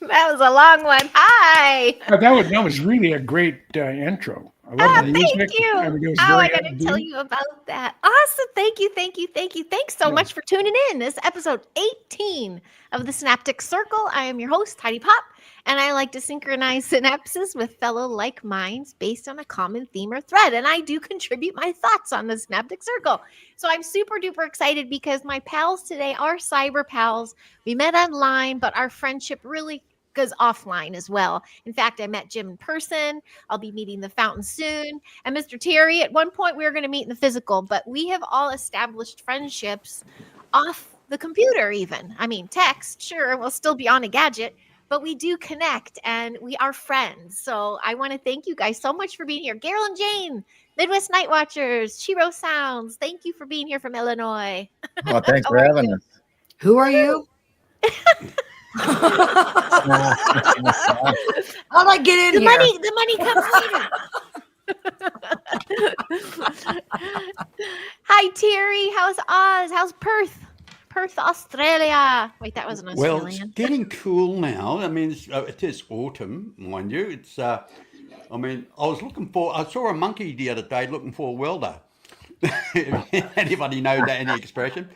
That was a long one. Hi. That was really a great intro. I love the Thank music. you. I mean, it was I very got to tell upbeat. you about that. Awesome. Thank you. Thank you. Thank you. Thanks so Yeah. much for tuning in. This is episode 18 of the Synaptic Circle. I am your host, Heidi Popp, and I like to synchronize synapses with fellow like minds based on a common theme or thread. And I do contribute my thoughts on the Synaptic Circle. So I'm super duper excited because my pals today are cyber pals. We met online, but our friendship really goes offline as well. In fact, I met Jim in person. I'll be meeting the Fountain soon. And Mr. Terry, at one point we were going to meet in the physical, but we have all established friendships off the computer, even. I mean, text, sure, we'll still be on a gadget, but we do connect and we are friends. So I want to thank you guys so much for being here. Carol and Jane, Midwest Night Watchers, Shiro Sounds, thank you for being here from Illinois. Oh, thanks How for are having you? us. Who are you? How'd I get in The here? money comes later. Hi, Terry. How's Oz? How's Perth? Perth, Australia. Wait, that was an Well, it's Australian. getting cool now. I mean, it is autumn, mind you. I mean, I saw a monkey the other day looking for a welder. Anybody know that any expression?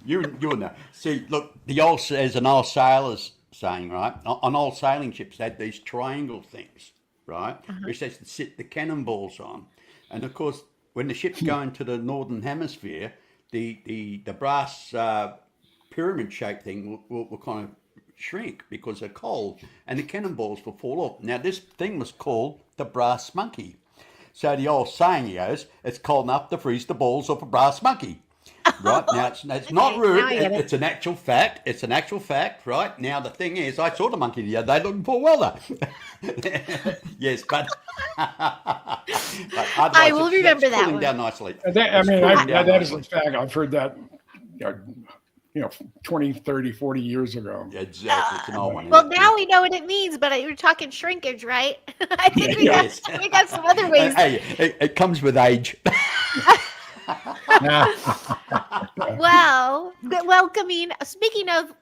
you know. See, look, there's an old sailor's saying, right? On old sailing ships, they had these triangle things, right? Which they sit the cannonballs on. And of course, when the ships go into the northern hemisphere, the brass pyramid shaped thing will kind of shrink because they're cold, and the cannonballs will fall off. Now, this thing was called the brass monkey. So the old saying goes, it's cold enough to freeze the balls off a brass monkey. Right now, it's not Okay, rude. now I get it. It's an actual fact. It's an actual fact. Right now, the thing is, I saw the monkey the other day looking for a welder. Yes, but I will remember that cooling one. down nicely. That is a fact. I've heard that, you know, 20, 30, 40 years ago. Exactly, it's an old one. Well, now we know what it means, but you were talking shrinkage, right? I think Yes. we got some other ways. Hey, it comes with age. Well, welcoming. Speaking of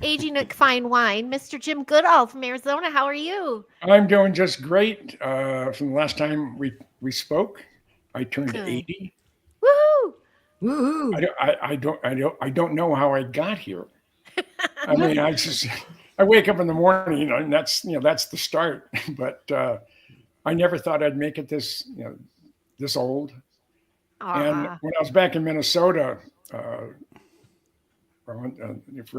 aging at fine wine, Mr. Jim Goodall from Arizona. How are you? I'm doing just great. From the last time we spoke, I turned Good. 80. Woohoo! Woohoo. I don't know how I got here. I mean, I wake up in the morning, and that's the start. But I never thought I'd make it this old. And Ah, when I was back in Minnesota for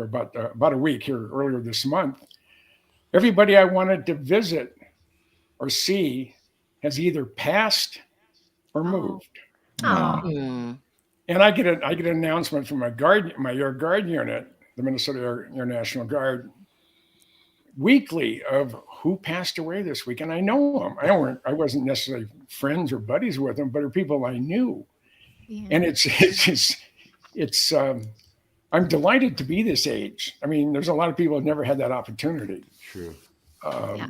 about a week here earlier this month, everybody I wanted to visit or see has either passed or moved. oh, And I get an announcement from my Air Guard unit, the Minnesota Air National Guard, weekly of who passed away this week, and I know them. I wasn't necessarily friends or buddies with them, but are people I knew. yeah. And it's I'm delighted to be this age. I mean, there's a lot of people who've never had that opportunity. True. Yeah.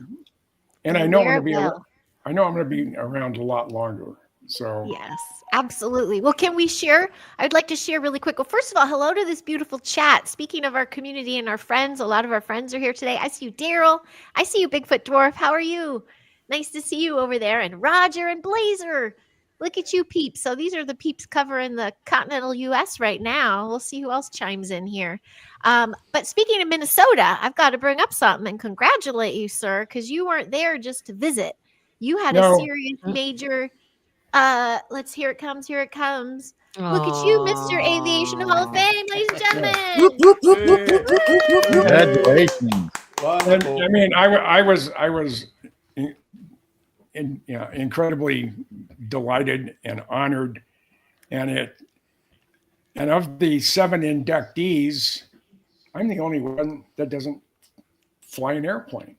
And I know I'm Wear going to it be well. I know I'm going to be around a lot longer. So Yes, absolutely. Well, can we share? I'd like to share really quick. Well, first of all, hello to this beautiful chat. Speaking of our community and our friends, a lot of our friends are here today. I see you, Daryl. I see you, Bigfoot Dwarf. How are you? Nice to see you over there. And Roger and Blazer. Look at you, peeps. So these are the peeps covering the continental U.S. right now. We'll see who else chimes in here. But speaking of Minnesota, I've got to bring up something and congratulate you, sir, because you weren't there just to visit. You had a No. serious major let's here it comes. Look at you, Mr. Aviation Hall of Fame, ladies and gentlemen. Congratulations. and I mean, I was incredibly delighted and honored, and of the 7 inductees, I'm the only one that doesn't fly an airplane.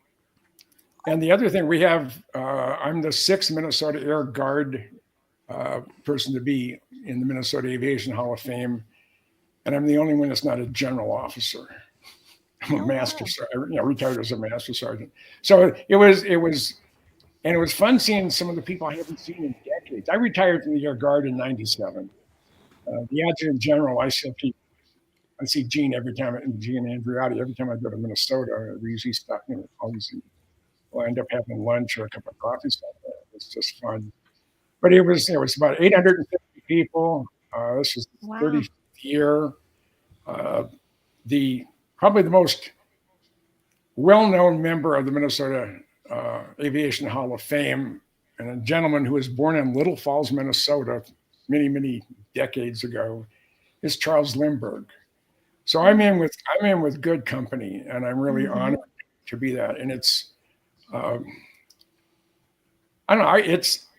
And the other thing we have, I'm the 6th Minnesota Air Guard person to be in the Minnesota Aviation Hall of Fame, and I'm the only one that's not a general officer. I'm a master, retired as a master sergeant. So it was fun seeing some of the people I haven't seen in decades. I retired from the Air Guard in '97. The adjutant general, I still keep I see Gene Gene Andriotti every time I go to Minnesota. We usually stop, always we'll end up having lunch or a cup of coffee. Stuff. It's just fun. But it was about 850 people. This was the Wow. 30th year. Uh, the Probably the most well-known member of the Minnesota Aviation Hall of Fame, and a gentleman who was born in Little Falls, Minnesota, many decades ago, is Charles Lindbergh. So I'm in with good company, and I'm really honored to be that. And it's I don't know,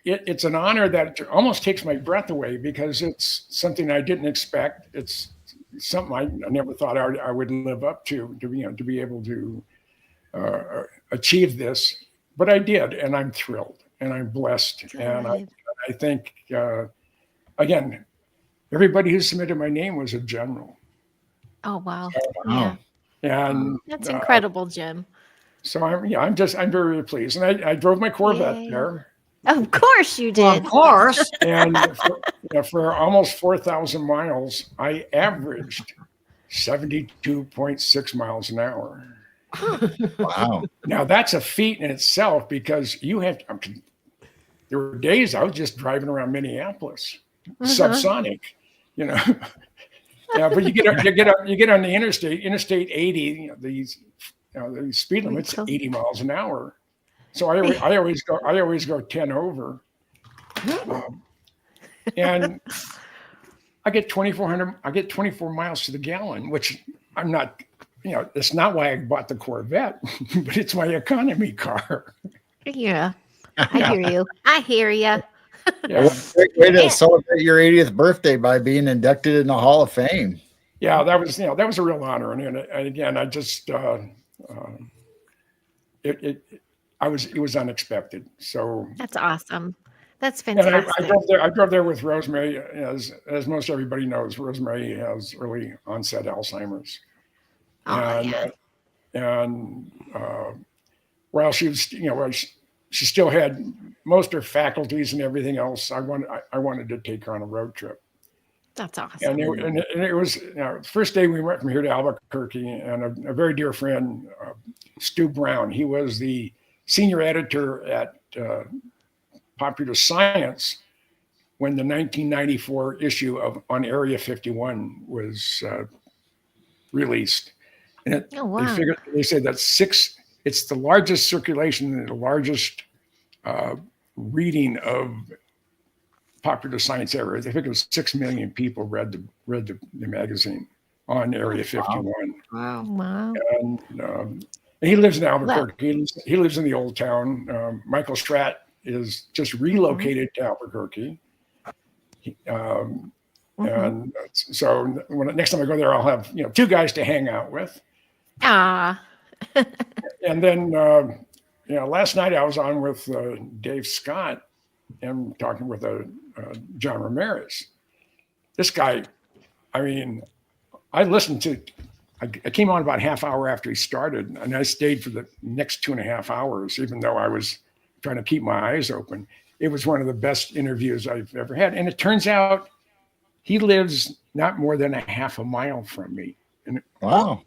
it's an honor that almost takes my breath away because it's something I didn't expect. It's something I never thought I would live up to be able to achieve this, but I did, and I'm thrilled, and I'm blessed, and I think again, everybody who submitted my name was a general. Oh, wow. Wow. Yeah. And That's incredible, Jim. so I'm very pleased, and I drove my Corvette Yay. there, Of course you Well, did. of course. and for almost 4,000 miles, I averaged 72.6 miles an hour. Wow. Now that's a feat in itself because there were days I was just driving around Minneapolis, subsonic, Yeah, but you get on the Interstate 80, these the speed limit's 80 miles an hour. So I always go 10 over. And I get 24 miles to the gallon, which I'm not, it's not why I bought the Corvette, but it's my economy car. Yeah. I hear you. I hear you. Yeah. Great way to celebrate your 80th birthday by being inducted in the Hall of Fame. Yeah, that was a real honor, and again, I just it was unexpected. So That's awesome. That's and fantastic. I drove there with Rosemary, as most everybody knows. Rosemary has early onset Alzheimer's, and while she was she still had most of her faculties and everything else, I wanted to take her on a road trip. That's awesome. And it was the first day we went from here to Albuquerque, and a very dear friend, Stu Brown. He was the senior editor at Popular Science when the 1994 issue of On Area 51 was released. And they said that it's the largest circulation and the largest reading of Popular Science ever. I think it was 6 million people read the magazine On Area 51. Wow. And he lives in Albuquerque. He lives in the old town. Michael Stratt is just relocated to Albuquerque. And so next time I go there, I'll have two guys to hang out with. Ah. And then last night I was on with Dave Scott and talking with John Ramirez. This guy, I listened to. I came on about half hour after he started, and I stayed for the next 2.5 hours, even though I was trying to keep my eyes open. It was one of the best interviews I've ever had. And it turns out he lives not more than a half a mile from me. And wow.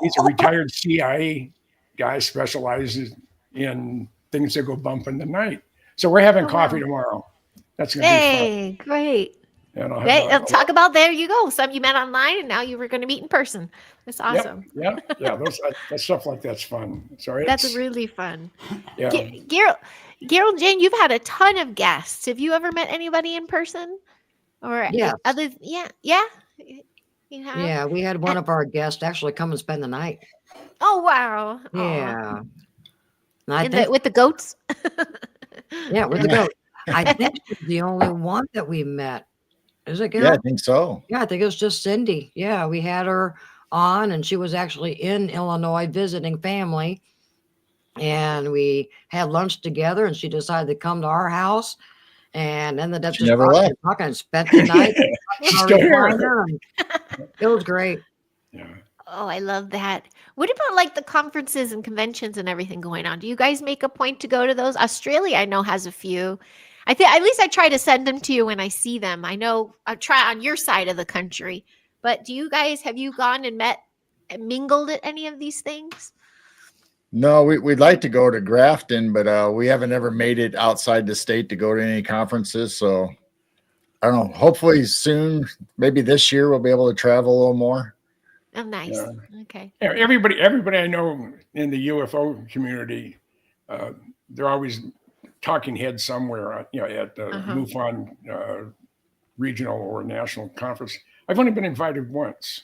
He's a retired CIA guy, specializes in things that go bump in the night. So we're having coffee tomorrow. That's going to be fun. Great. And I'll talk about, there you go. Some you met online and now you were going to meet in person. That's awesome. Yeah. That stuff like that's fun. So that's really fun. Yeah. Gerald, Jane, you've had a ton of guests. Have you ever met anybody in person? Or other? Yeah. You have? Yeah, we had one of our guests actually come and spend the night. Oh wow. Yeah. With the goats? Yeah, with the goat. I think she's the only one that we met. Is it Gerald? Yeah, I think so. Yeah, I think it was just Cindy. Yeah, we had her on, and she was actually in Illinois visiting family. And we had lunch together, and she decided to come to our house, and ended up just talking and spent the night. It was great. Yeah. Oh, I love that. What about like the conferences and conventions and everything going on? Do you guys make a point to go to those? Australia, I know, has a few. I think at least I try to send them to you when I see them. I know I try on your side of the country, But have you gone and met and mingled at any of these things? No, we'd like to go to Grafton, but we haven't ever made it outside the state to go to any conferences. So I don't know. Hopefully soon, maybe this year, we'll be able to travel a little more. Oh, nice. Yeah. Okay. Everybody I know in the UFO community, they're always talking heads somewhere, at the MUFON regional or national conference. I've only been invited once,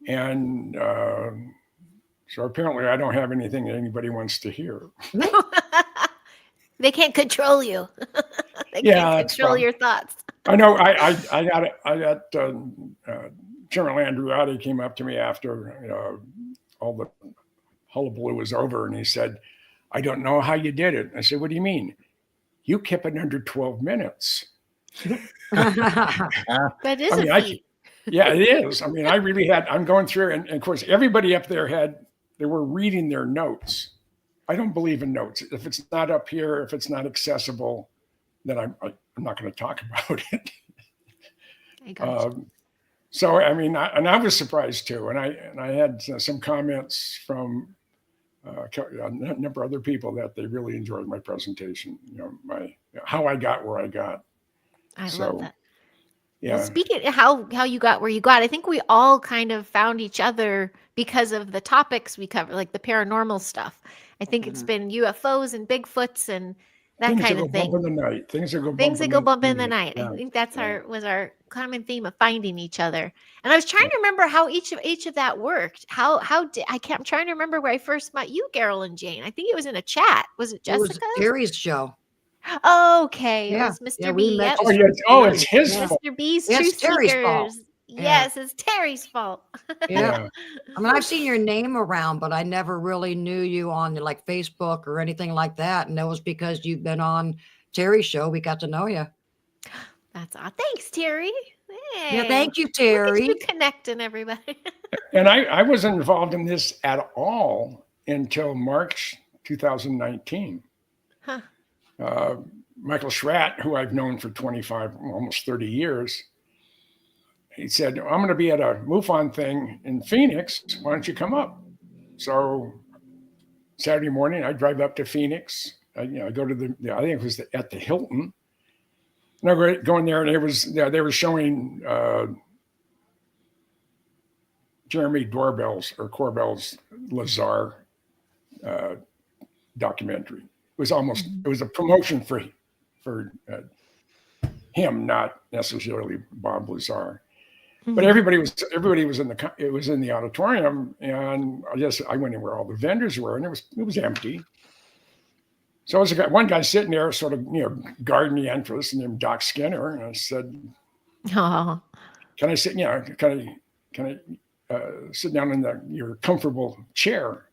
and so apparently I don't have anything that anybody wants to hear. They can't control you. They can't control your thoughts. I know. I got General Andreotti came up to me after all the hullabaloo was over, and he said, "I don't know how you did it." I said, "What do you mean? You kept it under 12 minutes." That is a feat. Yeah, it is. I mean, I really had. I'm going through, and of course, everybody up there they were reading their notes. I don't believe in notes. If it's not up here, if it's not accessible, then I'm not going to talk about it. I got you. So I mean, I was surprised too, and I had some comments from a number of other people that they really enjoyed my presentation. How I got where I got. I love that. Yeah. Well, speaking of how you got where you got, I think we all kind of found each other because of the topics we cover, like the paranormal stuff. I think it's been UFOs and Bigfoots and that kind of thing. Things that go bump in the night. I think that's was our common theme of finding each other. And I was trying to remember how each of that worked. I'm trying to remember where I first met you, Carol and Jane. I think it was in a chat. Was it Jessica? It was Terry's show. Okay. Yeah. It was Mr. B. Yep. It's his fault. Mr. B's It's Truth Terry's Seekers. fault. Yes, it's Terry's fault. Yeah. I mean, I've seen your name around, but I never really knew you on like Facebook or anything like that. And that was because you've been on Terry's show. We got to know you. That's all. Thanks, Terry. Hey. Yeah, thank you, Terry. Look at you connecting everybody. And I wasn't involved in this at all until March 2019. Huh. Michael Schratt, who I've known for 25, almost 30 years, he said, "I'm going to be at a MUFON thing in Phoenix. Why don't you come up?" So Saturday morning, I drive up to Phoenix. I go to I think it was at the Hilton. And I go in there, and they were showing Jeremy Corbell's Lazar documentary. It was a promotion for him, not necessarily Bob Lazar. But everybody was in the auditorium, and I went in where all the vendors were, and it was empty. So there was one guy sitting there, sort of guarding the entrance, named Doc Skinner, and I said, "Oh, can I sit? Can I sit down in your comfortable chair?"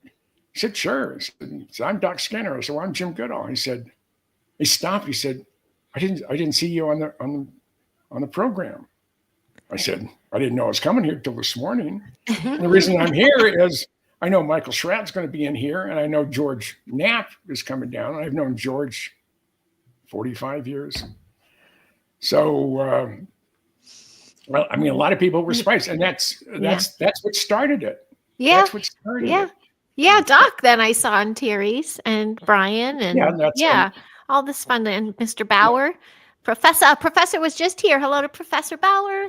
He said, "Sure." He said, "I'm Doc Skinner." I said, "Well, I'm Jim Goodall." He said, he stopped. He said, I didn't see you on the program." I said, "I didn't know I was coming here till this morning. And the reason I'm here is I know Michael Schratt's going to be in here, and I know George Knapp is coming down. And I've known George 45 years. So, well, I mean, a lot of people were surprised, and that's what started it. Yeah, that's what started it. Yeah, Doc. Then I saw on Terry's and Brian and all this fun, and Mr. Bauer, Professor was just here. Hello to Professor Bauer.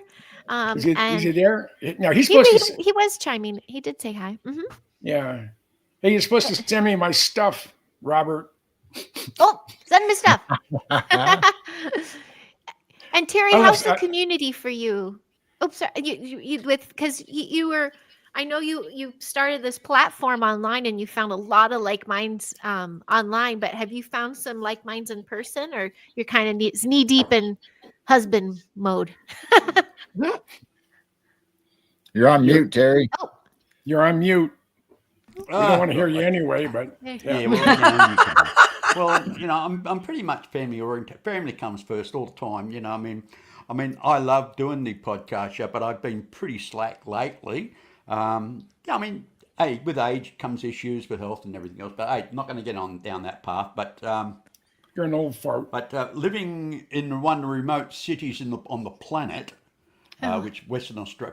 Is he there? No, he was chiming. He did say hi. Mm-hmm. Yeah. Hey, you're supposed to send me my stuff, Robert. Oh, send me stuff. And Terry, how's the community for you? Oops, sorry. Because you were. I know you started this platform online, and you found a lot of like minds online. But have you found some like minds in person, or you're kind of knee deep in husband mode? You're on mute, Terry. Oh, you're on mute. We don't want to hear you anyway, but yeah. Well, I'm pretty much family oriented. Family comes first all the time. I mean, I love doing the podcast show, but I've been pretty slack lately. I mean, hey, with age comes issues with health and everything else. But hey, not going to get on down that path. But you're an old fart. But living in one of the remote cities on the planet, which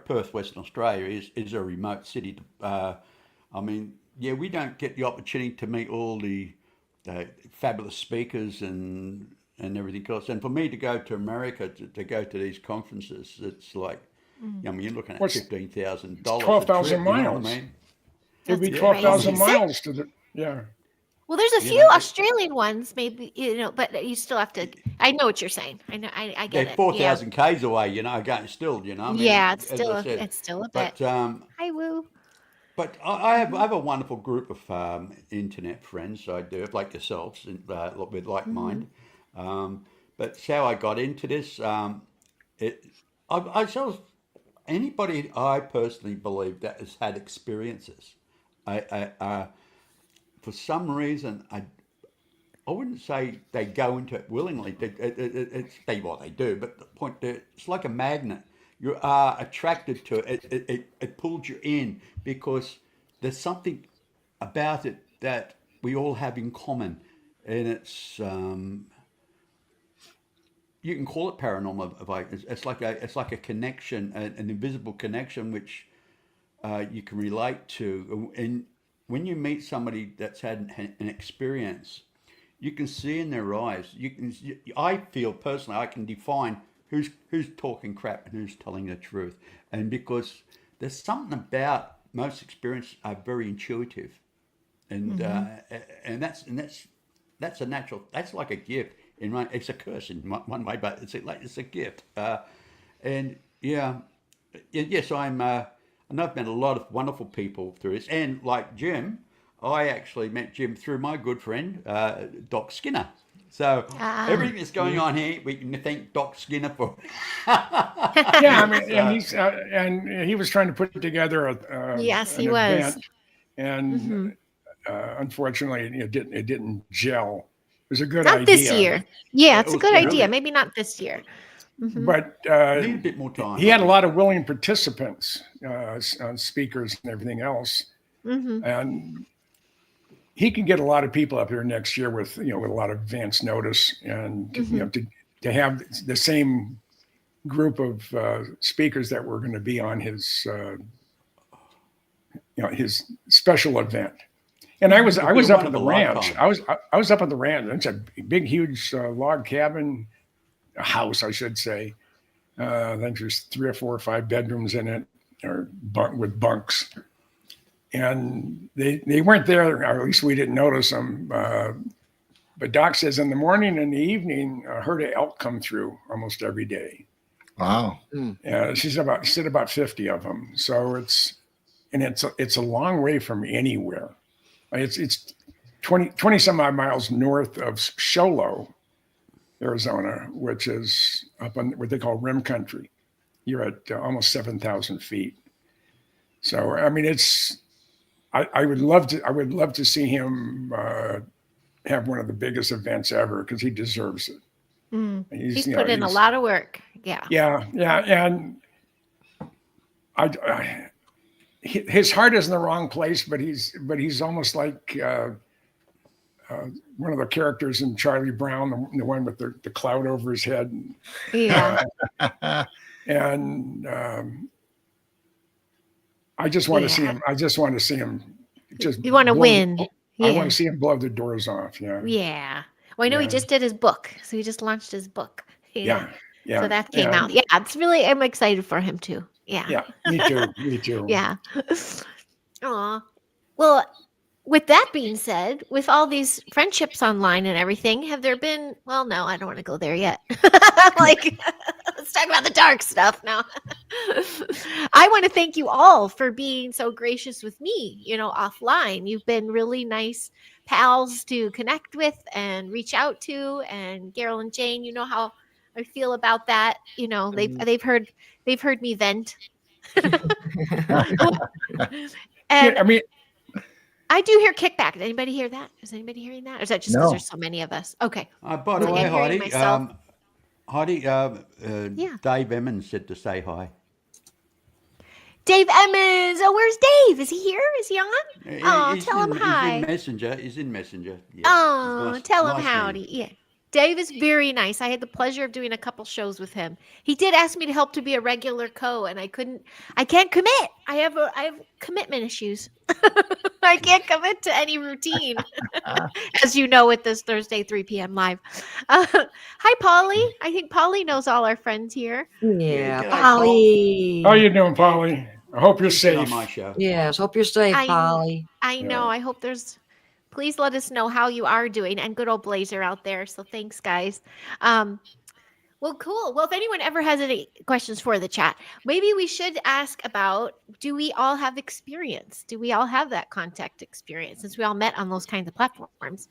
Perth, Western Australia, is a remote city. I mean, yeah, we don't get the opportunity to meet all the fabulous speakers and everything else. And for me to go to America to go to these conferences, it's like, I mean, you're looking at What's- $15,000. 12,000 You know what I miles. mean? It'd be That's 12,000 crazy. miles to the, yeah. Well, there's a You few know, Australian ones, maybe, but you still have to. I know what you're saying. I know. I get They're it. 4,000 Ks away, you know, again, still, you know, I mean, Yeah, it's as I still said, a bit. but, Hi, Woo. But I have a wonderful group of internet friends. I do, like yourselves, with like mind. But it's how I got into this. It, I sort of anybody I personally believe that has had experiences. For some reason, I wouldn't say they go into it willingly. They do, but the point there, it's like a magnet. You are attracted to it. It pulls you in because there's something about it that we all have in common, and you can call it paranormal. It's like a connection, an invisible connection, which you can relate to. And when you meet somebody that's had an experience, you can see in their eyes. I feel personally, I can define who's talking crap and who's telling the truth. And because there's something about most experiences are very intuitive, and that's a natural. That's like a gift. It's a curse in one way, but it's a gift. And yeah, yes, and I've met a lot of wonderful people through this. And like Jim, I actually met Jim through my good friend, Doc Skinner. So everything that's going on here, we can thank Doc Skinner for. Yeah, I mean, and he was trying to put together Yes, he an was. event, and unfortunately, it didn't gel. It was a good Not this idea, year. Yeah, it's a was good idea. brilliant. Maybe not this year. but Need a bit more time. he had a lot of willing participants, speakers and everything else, Mm-hmm. and he can get a lot of people up here next year with with a lot of advance notice, and to have the same group of speakers that were going to be on his his special event. And I was It'd I be was a up at the wonderful ranch. lifetime. I was up at the ranch. It's a big, huge log cabin, a house, I should say. I think there's 3 or 4 or 5 bedrooms in it, or with bunks. And they weren't there, or at least we didn't notice them. But Doc says in the morning and the evening, I heard an elk come through almost every day. Wow. She said about 50 of them. So it's a long way from anywhere. It's 20 some odd miles north of Show Low, Arizona, which is up on what they call rim country. You're at almost 7,000 feet. So I mean, I would love to see him have one of the biggest events ever, because he deserves it. He's put in a lot of work. Yeah. Yeah, and his heart is in the wrong place, but he's almost like one of the characters in Charlie Brown, the one with the cloud over his head. Yeah. And I just want to see him. I just want to see him. Just You want to win. I want to see him blow the doors off. Yeah. Yeah. Well, I know he just did his book. So he just launched his book. Yeah. So that came out. Yeah. I'm excited for him too. Yeah. Yeah. Me too. Me too. Yeah. Aw. Well, with that being said, with all these friendships online and everything, have there been, well, no, I don't want to go there yet. Like, let's talk about the dark stuff now. I want to thank you all for being so gracious with me, offline. You've been really nice pals to connect with and reach out to. And Carol and Jane, you know how I feel about that. They've heard me vent. And I mean, I do hear kickback. Did anybody hear that? Is anybody hearing that? Or is that just because No. there's so many of us? Okay. By the Like, way, I'm hearing myself. Heidi, Dave Emmons said to say hi. Dave Emmons. Oh, where's Dave? Is he here? Is he on? Oh, tell him hi. He's in Messenger. Yeah. Oh, Nice- tell him nice howdy. man. Yeah. Dave is very nice. I had the pleasure of doing a couple shows with him. He did ask me to help to be a regular and I can't commit. I have commitment issues. I can't commit to any routine, as you know, with this Thursday 3 p.m. live. Hi, Polly. I think Polly knows all our friends here. Yeah, Yeah, g'day, Paul. Polly. How you doing, Polly? I hope you're He's been on safe. my show. Yes, hope you're safe, I Polly. I know. I hope there's. Please let us know how you are doing, and good old Blazer out there. So thanks, guys. Um, Well, cool. Well, if anyone ever has any questions for the chat, maybe we should ask about, do we all have experience? Do we all have that contact experience since we all met on those kinds of platforms?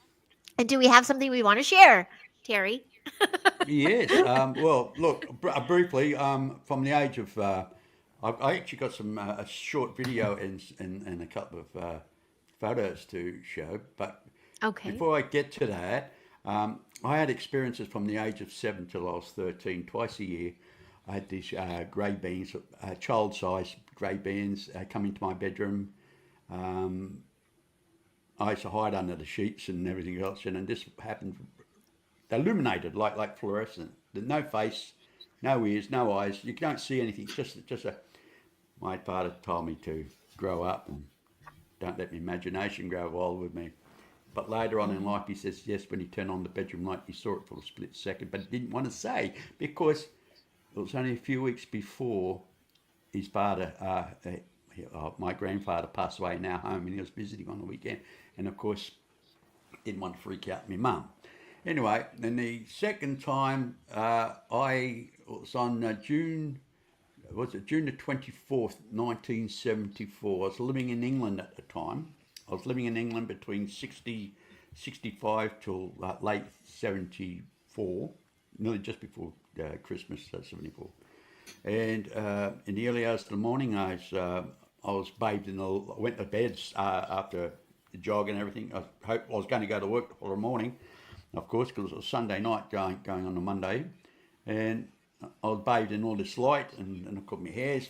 And do we have something we want to share, Terry? Yes. Well, look, briefly, from the age of, I actually got some a short video and a couple of photos to show. But Okay. before I get to that, I had experiences from the age of 7 till I was 13, twice a year. I had these grey beans, child-sized grey beans, come into my bedroom. Um, I used to hide under the sheets and everything else, and this happened illuminated like fluorescent. No face, no ears, no eyes. You don't see anything. Just a. My father told me to grow up and don't let my imagination grow wild with me. But later on in life, he says yes. When he turned on the bedroom light, he saw it for a split second, but he didn't want to say because it was only a few weeks before his father, my grandfather, passed away in our home, and he was visiting on the weekend, and of course, didn't want to freak out my mum. Anyway, then the second time I was on June the 24th, 1974. I was living in England at the time. I was living in England between 65 till late 74, nearly just before Christmas, 74. And in the early hours of the morning, I was bathed in I went to bed after the jog and everything. I was going to go to work for the morning, of course, because it was Sunday night going on a Monday. And I was bathed in all this light, and of course my hairs,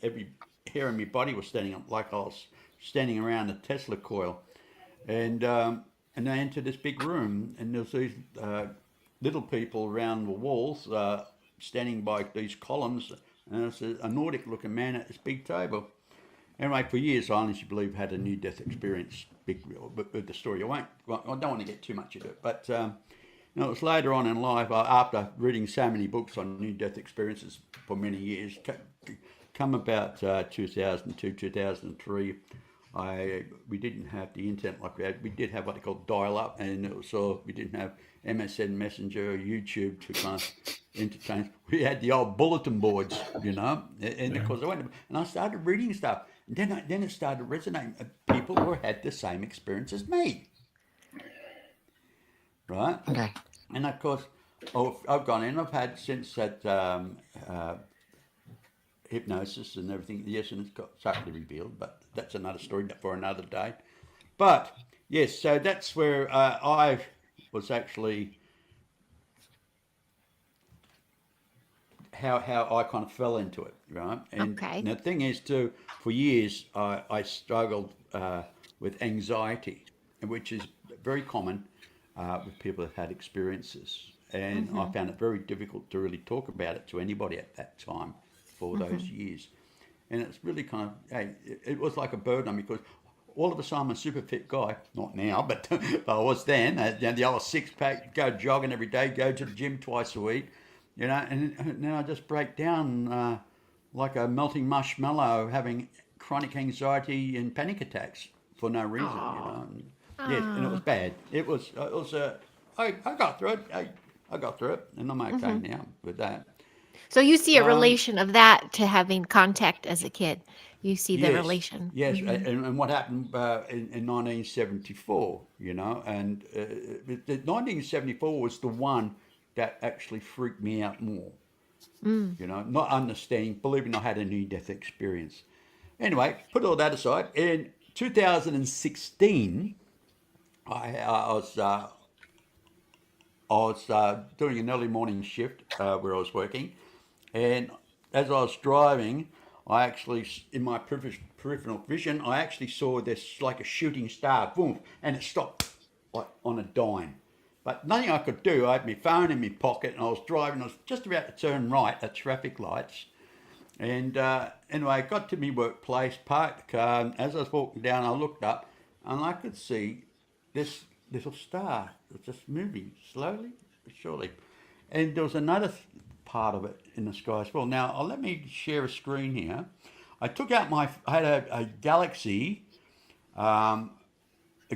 every hair in my body was standing up like I was standing around a Tesla coil. And I entered this big room, and there was these little people around the walls standing by these columns, and there's a Nordic-looking man at this big table. Anyway, for years I honestly believe had a near-death experience. With the story, I don't want to get too much into it, but it was later on in life, after reading so many books on near-death experiences for many years, come about 2002, 2003. We didn't have the internet like we had. We did have what they call dial-up, and we didn't have MSN Messenger or YouTube to kind of entertain. We had the old bulletin boards, and of course I started reading stuff, and then it started resonating. People who had the same experience as me, right? Okay. And of course, I've gone in. I've had since that hypnosis and everything. Yes, and it's got subtly revealed, but that's another story for another day. But yes, so that's where I was actually how I kind of fell into it, right? And Okay. the thing is, too, for years I struggled with anxiety, which is very common with people that had experiences. And I found it very difficult to really talk about it to anybody at that time for those years. And it's really kind of, hey, it was like a burden on me because all of a sudden I'm a super fit guy, not now, but I was then. The old six pack, go jogging every day, go to the gym twice a week, and now I just break down like a melting marshmallow, having chronic anxiety and panic attacks for no reason, Yes, and it was bad. I got through it. I got through it, and I'm okay now with that. So you see a Um, relation of that to having contact as a kid. You see the yes, relation. yes, and what happened in 1974, and 1974 was the one that actually freaked me out more. Not understanding, believing I had a near-death experience. Anyway, put all that aside. In 2016, I was doing an early morning shift where I was working, and as I was driving, I actually, in my peripheral vision, I actually saw this like a shooting star, boom, and it stopped like on a dime. but nothing I could do. I had my phone in my pocket, and I was driving. I was just about to turn right at traffic lights, and anyway, I got to my workplace, parked the car, and as I was walking down, I looked up, and I could see this little star was just moving slowly but surely, and there was another part of it in the sky as well. Now, let me share a screen here. I took out I had a Galaxy, a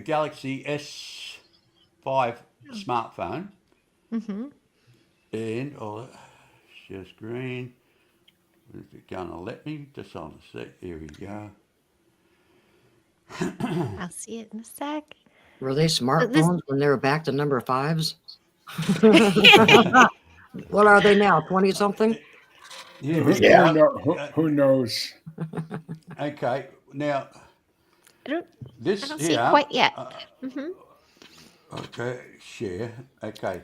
Galaxy S5 smartphone, and share screen. Is it gonna let me? Just on a sec. Here we go. I'll see it in a sec. Were they smartphones when they were back to number 5s? What are they now? 20 something? Yeah. Who knows? Okay. Now, I don't this see here. it quite yet. Okay, share. Okay.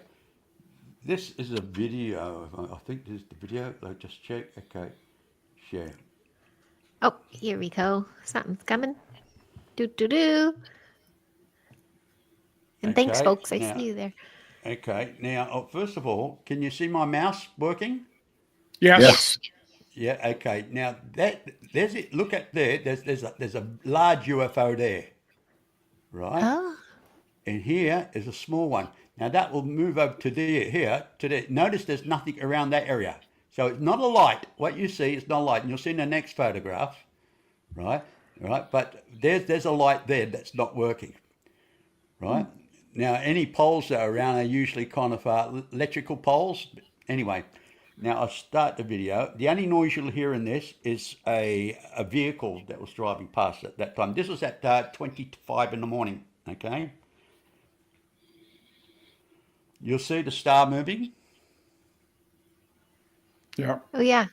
This is a video. I think this is the video. I'll just check. Okay. Share. Oh, here we go. Something's coming. Do do do. And thanks, Okay, folks. I now- see you there. Okay. Now, first of all, can you see my mouse working? Yes. Yeah. Okay. Now there's it. Look at there. There's a large UFO there, right? Oh, And here is a small one. Now that will move over to here to there. Notice there's nothing around that area. So it's not a light. What you see is not a light. And you'll see in the next photograph, right? Right. But there's a light there that's not working, right? Now any poles that are around are usually kind of electrical poles. Anyway, now I'll start the video. The only noise you'll hear in this is a vehicle that was driving past at that time. This was at 20 to 5 in the morning, okay? You'll see the star moving. Yeah. oh yeah.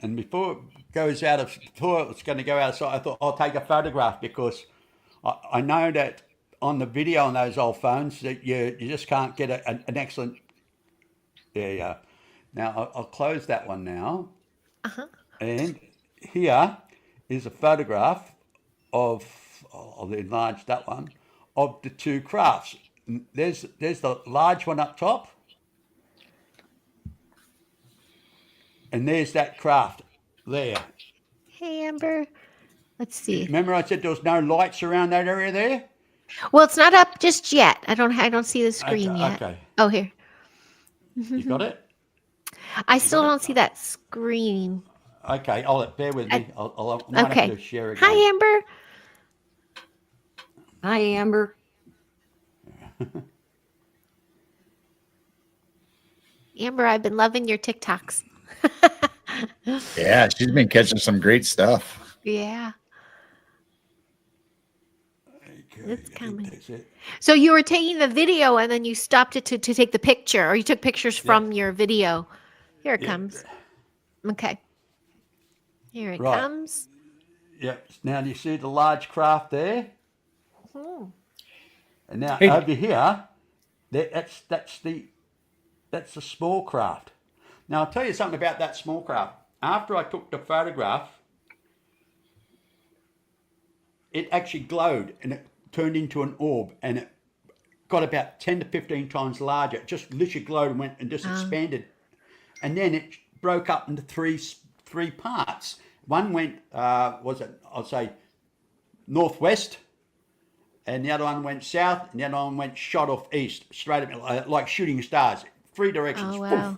And before it's going to go outside, I thought I'll take a photograph because I know that on the video on those old phones that you just can't get an excellent. There you go. Now I'll close that one now. And here is a photograph of, I'll enlarge that one, of the two crafts. There's the large one up top, and there's that craft there. Hey, Amber. Let's see. Remember I said there was no lights around that area there? Well, it's not up just yet. I don't see the screen Okay, yet. okay. Oh, here. You got it? I still got it? don't see that screen. Okay, bear with me. I'll might Okay. have to share again. Hi, Amber. Hi, Amber. Amber, I've been loving your TikToks. Yeah, she's been catching some great stuff. Yeah. Okay, It's coming. that's it. So you were taking the video and then you stopped it to take the picture, or you took pictures from your video. Here it Yeah. comes. Okay. Here it Right. comes. Yep. Now do you see the large craft there? Hmm. And now Hey. over here, that's the small craft. Now I'll tell you something about that small craft. After I took the photograph, it actually glowed and it turned into an orb and it got about 10 to 15 times larger. It just literally glowed and went and just expanded. And then it broke up into three parts. One went, I'll say, northwest, and the other one went south, and the other one went shot off east, straight up, like shooting stars, 3 directions. Oh, wow. Poof.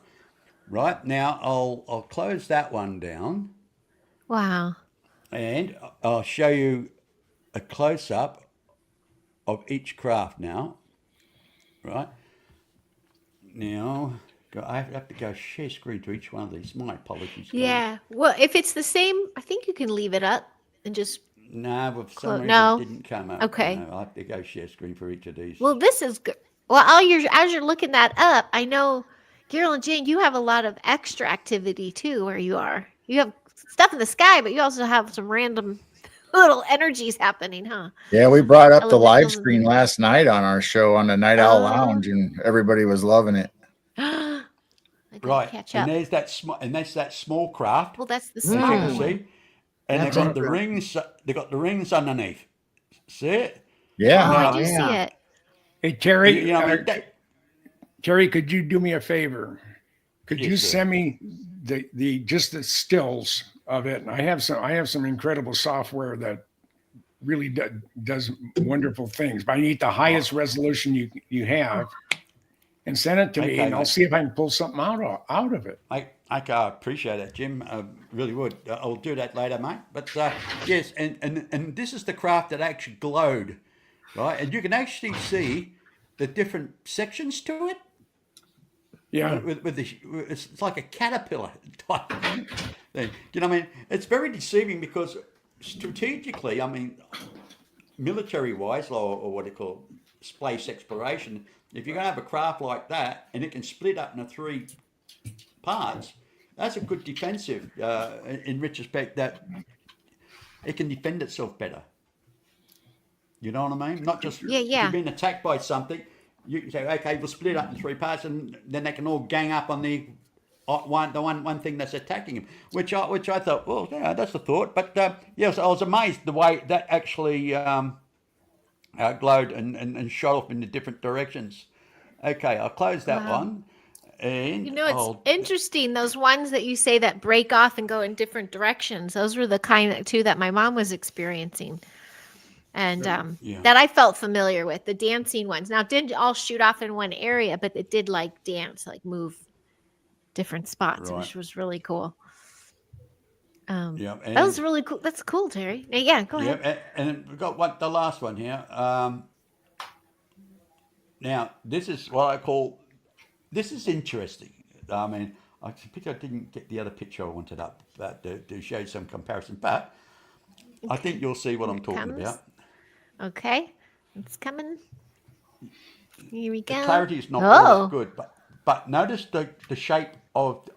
Right, now I'll close that one down, Wow. and I'll show you a close-up of each craft now. Right, now I have to go share screen to each one of these. My apologies, guys. Yeah. Well, if it's the same, I think you can leave it up and just. No, but for some reason no. it didn't come up. Okay. No, I have to go share screen for each of these. Well, this is good. Well, as you're looking that up, I know, Carol and Jane, you have a lot of extra activity too where you are. You have stuff in the sky, but you also have some random little energies happening, huh? Yeah, we brought up the live Elementals and- screen last night on our show on the Night Owl Oh. Lounge, and everybody was loving it. I I gotta Right, catch and up. there's that small craft, Well, that's the as you smaller can one. see, and they've That's got the interesting. rings. They've got the rings underneath. See it? Yeah. Oh, I Now, do see yeah. it. Hey, you Terry, know, I mean, that, Terry, could you do me a favor? Could you yes, sir. send me the just the stills of it? And I have some incredible software that really does wonderful things. But I need the highest Oh, resolution you have, and send it to me, okay, and I'll mate. see if I can pull something out of it. I appreciate that, Jim. Really would. I'll do that later, mate. But yes, and this is the craft that actually glowed, right? And you can actually see the different sections to it. Yeah, With the it's like a caterpillar type thing. You know what I mean? It's very deceiving because strategically, I mean, military wise, or what they call space exploration, if you're going to have a craft like that and it can split up into three parts, that's a good defensive in retrospect that it can defend itself better. You know what I mean? Not just Yeah, if you're yeah. being attacked by something, you can say, okay, we'll split it up in three parts, and then they can all gang up on the one thing that's attacking him. Which I thought, well, yeah, that's a thought. But yes, I was amazed the way that actually glowed and shot off in the different directions. Okay, I'll close that Wow. one, and It's I'll interesting. Those ones that you say that break off and go in different directions. Those were the kind that, too, that my mom was experiencing, and yeah, that I felt familiar with, the dancing ones. Now, it didn't all shoot off in one area, but it did like dance, like move different spots, right, which was really cool. yeah, That was and really cool. That's cool, Terry. Yeah, go yeah, ahead. and we've got the last one here. Now this is what I call. This is interesting. I mean, I didn't get the other picture I wanted up to show some comparison, but I Okay, think you'll see what here I'm it talking comes. about. Okay, it's coming. Here we The go. clarity is not all that Oh, good, but notice the shape of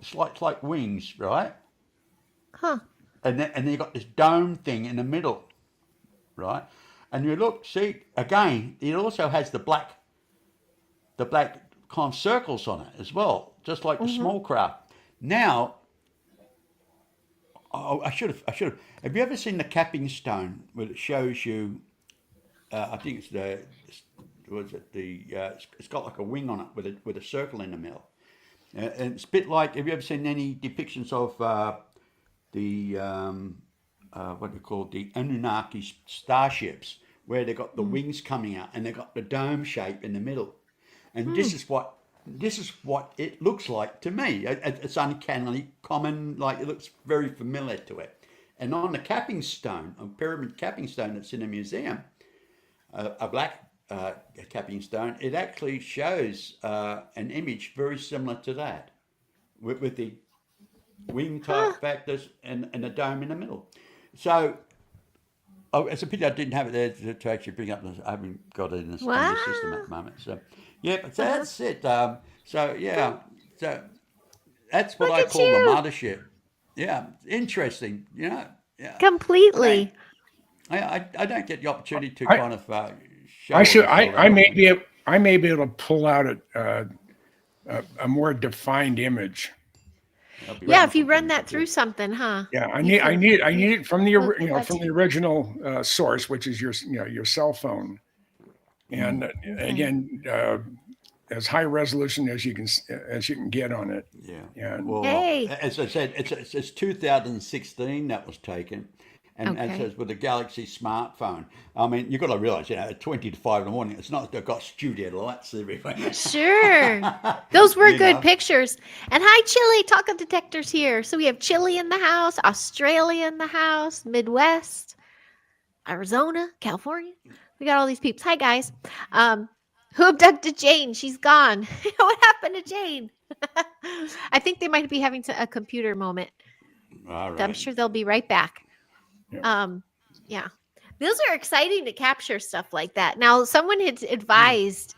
it's like wings, right? huh. And then you got this dome thing in the middle, right? And you look, see again, it also has the black kind of circles on it as well, just like the Mm-hmm. small craft. Now, oh, I should have. Have you ever seen the capping stone where it shows you? I think it's the was it the it's got like a wing on it with a circle in the middle, and it's a bit like. Have you ever seen any depictions of the what do you call it, the Anunnaki starships where they got the wings coming out and they got the dome shape in the middle, and Hmm. this is what it looks like to me. It's uncannily common, like it looks very familiar to it. And on the capping stone, a pyramid capping stone that's in a museum, a black capping stone, it actually shows an image very similar to that, with the wing Huh. type factors and a dome in the middle. So it's a pity I didn't have it there to actually bring up. I haven't got it in the system at Wow. the moment. So yeah, but so Uh-huh. that's it. So yeah, so that's what Look I at call the you. mothership. Yeah, interesting. Yeah, but Completely. I don't get the opportunity to I kind of I show all should this all that I may often. be I may be able to pull out a more defined image. That'd be Yeah, if you wonderful, run Jim. that Yeah. thhrough something, huh? Yeah, You can. I need it from We'll get that from to the you. original source, which is your cell phone, and Okay. again, as high resolution as you can get on it, Yeah. and Well, Hey. as I said, it's 2016 that was taken, and as it Okay. says with the Galaxy smartphone. I mean, you've got to realize, at 20 to 5 in the morning, it's not they've got studio lights everywhere. Sure. Those were you good know. pictures. And hi, Chile. Taco detectors here. So we have Chile in the house, Australia in the house, Midwest, Arizona, California. We got all these peeps. Hi, guys. Um, who abducted Jane? She's gone. What happened to Jane? I think they might be having a computer moment. All I'm right. sure they'll be right back. yeah, Um, yeah. Those are exciting to capture stuff like that. Now, someone had Mm. advised,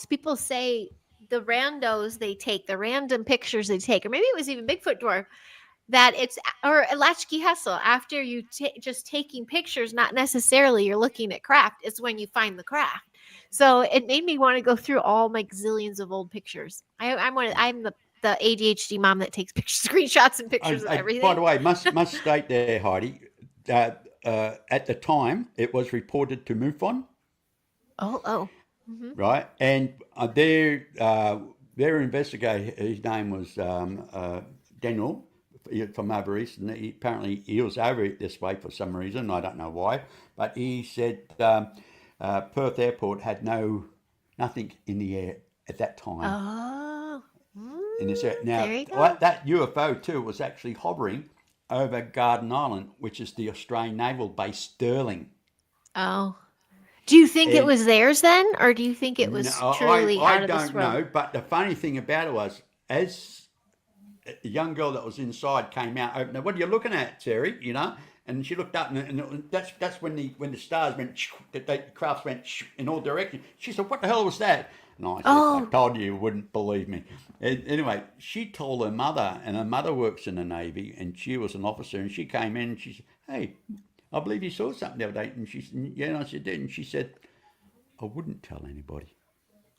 people say the randos they take, the random pictures they take, or maybe it was even Bigfoot Dwarf, that it's, or Latchkey Hessel, after you just taking pictures, not necessarily you're looking at craft, it's when you find the craft. So it made me want to go through all my gazillions of old pictures. I'm the ADHD mom that takes screenshots and pictures of By everything. the way, must state there, Heidi, at the time it was reported to MUFON, Oh. Hmm. right? And their investigator, his name was Daniel from over east, and apparently he was over this way for some reason. I don't know why, but he said Perth Airport had nothing in the air at that time. Oh. In this area. Now, There you go. that UFO too was actually hovering over Garden Island, which is the Australian Naval Base Stirling. Oh. Do you think it And was theirs then, or do you think it no, was truly I out of this don't know, world? but the funny thing about it was, as a young girl that was inside came out, opened it, "What are you looking at, Terry?" You know, and she looked up, and that's when the stars went, the crafts went in all directions. She said, "What the hell was that?" And I said, Oh. "I told you wouldn't believe me." Anyway, she told her mother, and her mother works in the Navy, and she was an officer, and she came in and she said, "Hey, I believe you saw something the other day." And she said, "Yeah," and I said, "Did?" And she said, "I wouldn't tell anybody."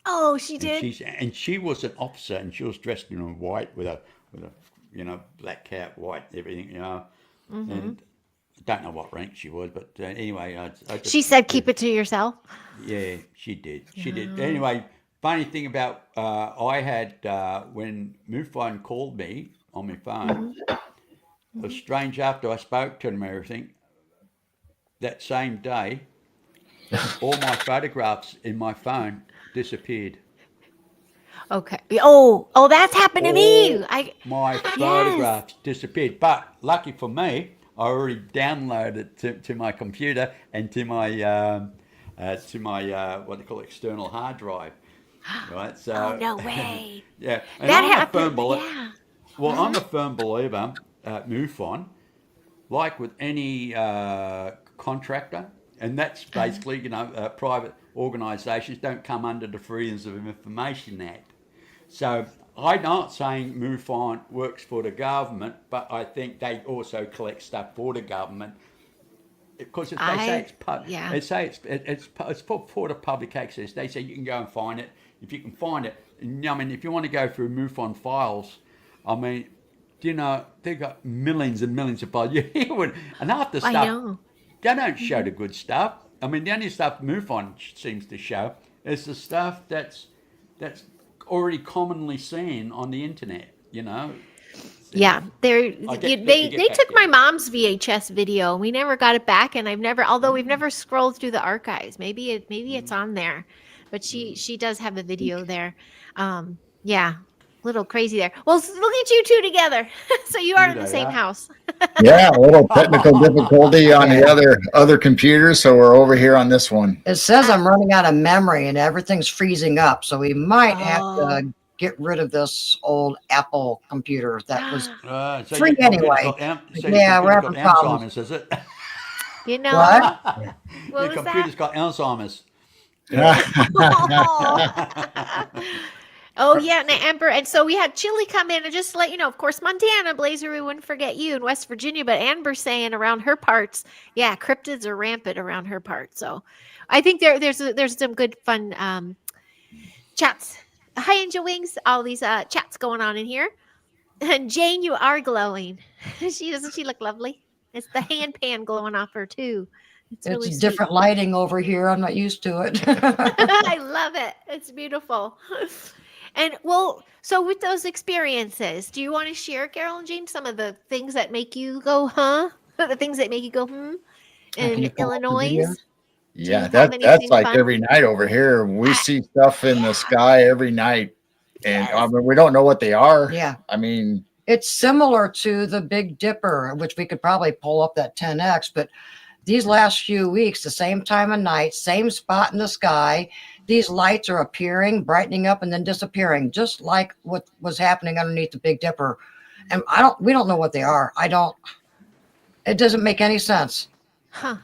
Oh, she And did. she was an officer, and she was dressed in white with a black cap, white everything, Hmm. and I don't know what rank she was, but anyway, I just She said, "Keep it to yourself." yeah, she did. She did. Oh. Anyway, funny thing about I had when MUFON called me on my phone, it was strange after I spoke to them and everything, that same day, all my photographs in my phone disappeared. Okay. Oh, that's happened to me. All my Yes. photographs disappeared. But lucky for me, I already downloaded to my computer and to my what they call external hard drive. Right. Oh, So no way. yeah, and That I'm a firm happened. believer. Yeah. Well, I'm a firm believer at MUFON, like with any contractor, and that's basically private organisations don't come under the Freedoms of Information Act. So I'm not saying MUFON works for the government, but I think they also collect stuff for the government because if they say Yeah. they say it's for the public access. They say you can go and find it if you can find it. And, I mean, if you want to go through MUFON files, I mean, they've got millions and millions of files. And half the I stuff know. they don't show the good stuff. I mean, the only stuff MUFON seems to show is the stuff that's already commonly seen on the internet. Yeah, I they get you get they that. took my mom's VHS video. We never got it back, and although we've never scrolled through the archives. Maybe it's on there, but she does have a video there. Yeah, little crazy there. Well, look at you two together. So you are in the same Yeah. house. Yeah, a little technical difficulty on the other computer, so we're over here on this one. It says I'm running out of memory and everything's freezing up. So we might have Oh. to get rid of this old Apple computer that was So free your computer's anyway. got Yeah, we're computer's got having problems. Alzheimer's, is it? You know What? what Your was computer's that? got Alzheimer's. Oh yeah, and Amber, and so we had Chili come in, and just to let you know, of course, Montana, Blazer, we wouldn't forget you in West Virginia, but Amber's saying around her parts, yeah, cryptids are rampant around her parts. So I think there's some good fun chats. Hi, Angel Wings, all these chats going on in here. And Jane, you are glowing. Doesn't she look lovely? It's the hand pan glowing off her too. It's really sweet. different lighting over here. I'm not used to it. I love it. It's beautiful. And so with those experiences, do you want to share, Carol and Jane, some of the things that make you go, huh? The things that make you go, Can in you pull up the Illinois? video? Yeah, have that's anything like fun? every night over here. We I- see stuff in yeah. the sky every night, and I Yes. mean, we don't know what they are. Yeah. I mean, It's similar to the Big Dipper, which we could probably pull up that 10X, but these last few weeks, the same time of night, same spot in the sky, these lights are appearing, brightening up, and then disappearing, just like what was happening underneath the Big Dipper. And we don't know what they are. It doesn't make any sense. Huh.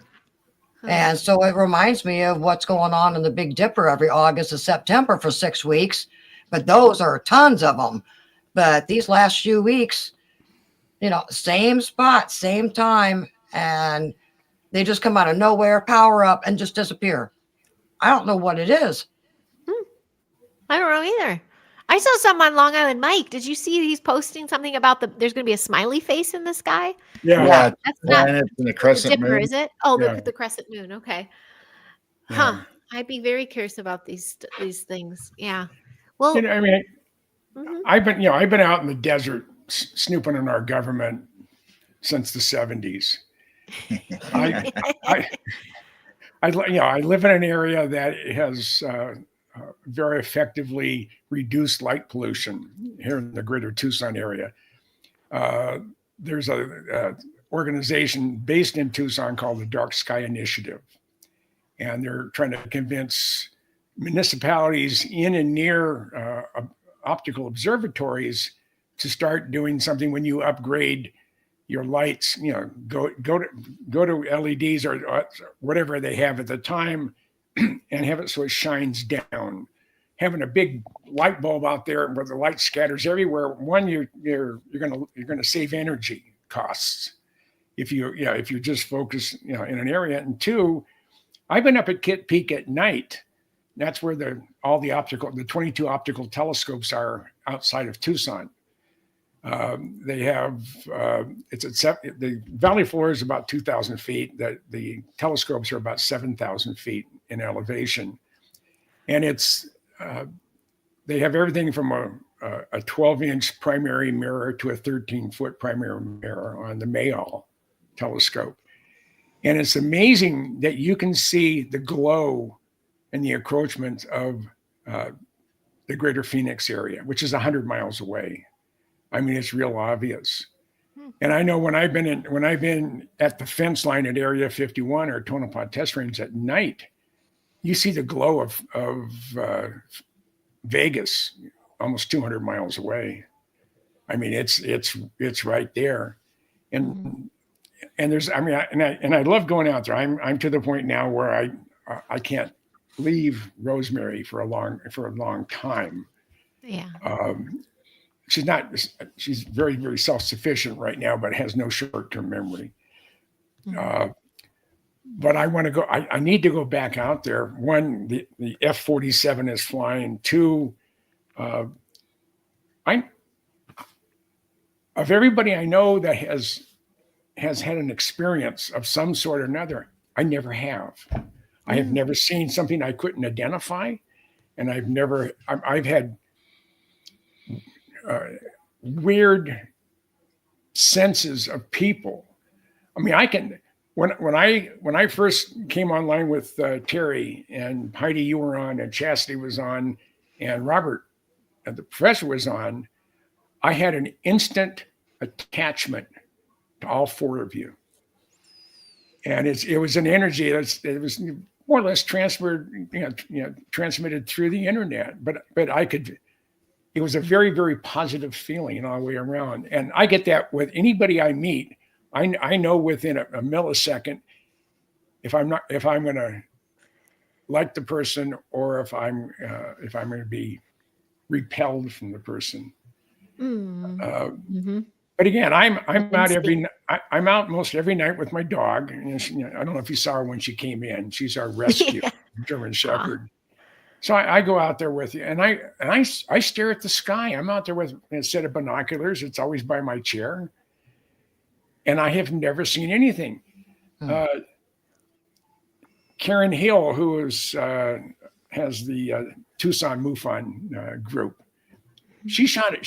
And so it reminds me of what's going on in the Big Dipper every August and September for 6 weeks. But those are tons of them. But these last few weeks, same spot, same time, and they just come out of nowhere, power up, and just disappear. I don't know what it is. I don't know either. I saw some on Long Island Mike. Did you see he's posting something about there's going to be a smiley face in the sky? Yeah. Yeah, That's not planets and the the crescent Dipper, moon. is it? Oh, Yeah. the crescent moon. Okay. Yeah. Huh. I'd be very curious about these things. Yeah. Well, I mean, mhm. I've been out in the desert snooping on our government since the 70s. I, I, I live in an area that has very effectively reduced light pollution here in the greater Tucson area. Uh, there's a organization based in Tucson called the Dark Sky Initiative, and they're trying to convince municipalities in and near optical observatories to start doing something when you upgrade your lights. Go to LEDs or whatever they have at the time, and have it so it shines down. Having a big light bulb out there where the light scatters everywhere. One, you're gonna save energy costs if you just focus in an area. And two, I've been up at Kit Peak at night. That's where the 22 optical telescopes are outside of Tucson. They have the valley floor is about 2,000 feet. The telescopes are about 7,000 feet in elevation, and they have everything from a 12-inch primary mirror to a 13-foot primary mirror on the Mayall telescope. And it's amazing that you can see the glow and the encroachment of the greater Phoenix area, which is 100 miles away. I mean, it's real obvious. And I know when I've been at the fence line at Area 51 or Tonopah Test Range at night, you see the glow of Vegas almost 200 miles away. I mean, it's right there. And there's, I mean, I love going out there. I'm to the point now where I can't leave Rosemary for a long time. Yeah. She's very, very self-sufficient right now, but has no short-term memory. But I want to go, I need to go back out there. One, the F-47 is flying. Two, of everybody I know that has had an experience of some sort or another, I never have. I have never seen something I couldn't identify, and I've had weird senses of people. I mean, when I first came online with Terry and Heidi, you were on, and Chastity was on, and Robert, and the professor was on, I had an instant attachment to all four of you. And it was an energy it was more or less transmitted through the internet, but it was a very, very positive feeling all the way around. And I get that with anybody I meet. I know within a millisecond if I'm going to like the person or if I'm going to be repelled from the person. But again, I'm out most every night with my dog. And I don't know if you saw her when she came in. She's our rescue German Shepherd. So I go out there with you, and I stare at the sky. I'm out there with a set of binoculars. It's always by my chair, and I have never seen anything. Karen Hill, who has the Tucson MUFON group, she shot a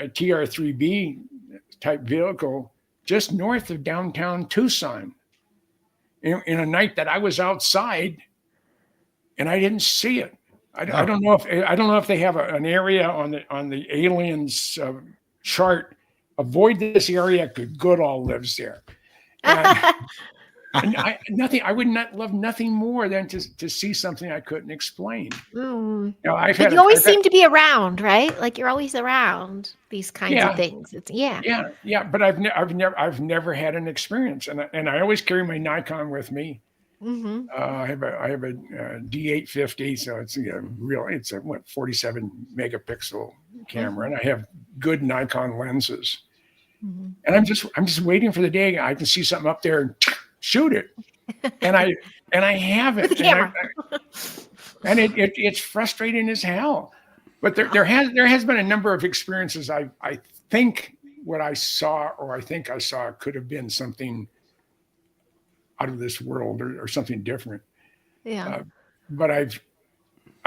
TR-3B type vehicle just north of downtown Tucson in a night that I was outside. And I didn't see it. I don't know if they have an area on the aliens chart. Avoid this area because Goodall lives there. And I would not love nothing more than to see something I couldn't explain. You always seem to be around, right? Like you're always around these kinds of things. It's yeah. But I've never had an experience, and I always carry my Nikon with me. I have a D850, so it's it's a 47 megapixel camera, and I have good Nikon lenses. And I'm just waiting for the day I can see something up there and shoot it, and I have it. With the camera. And it's frustrating as hell. But there has been a number of experiences. I think what I saw, or I think I saw, could have been something out of this world, or something different. Yeah. But I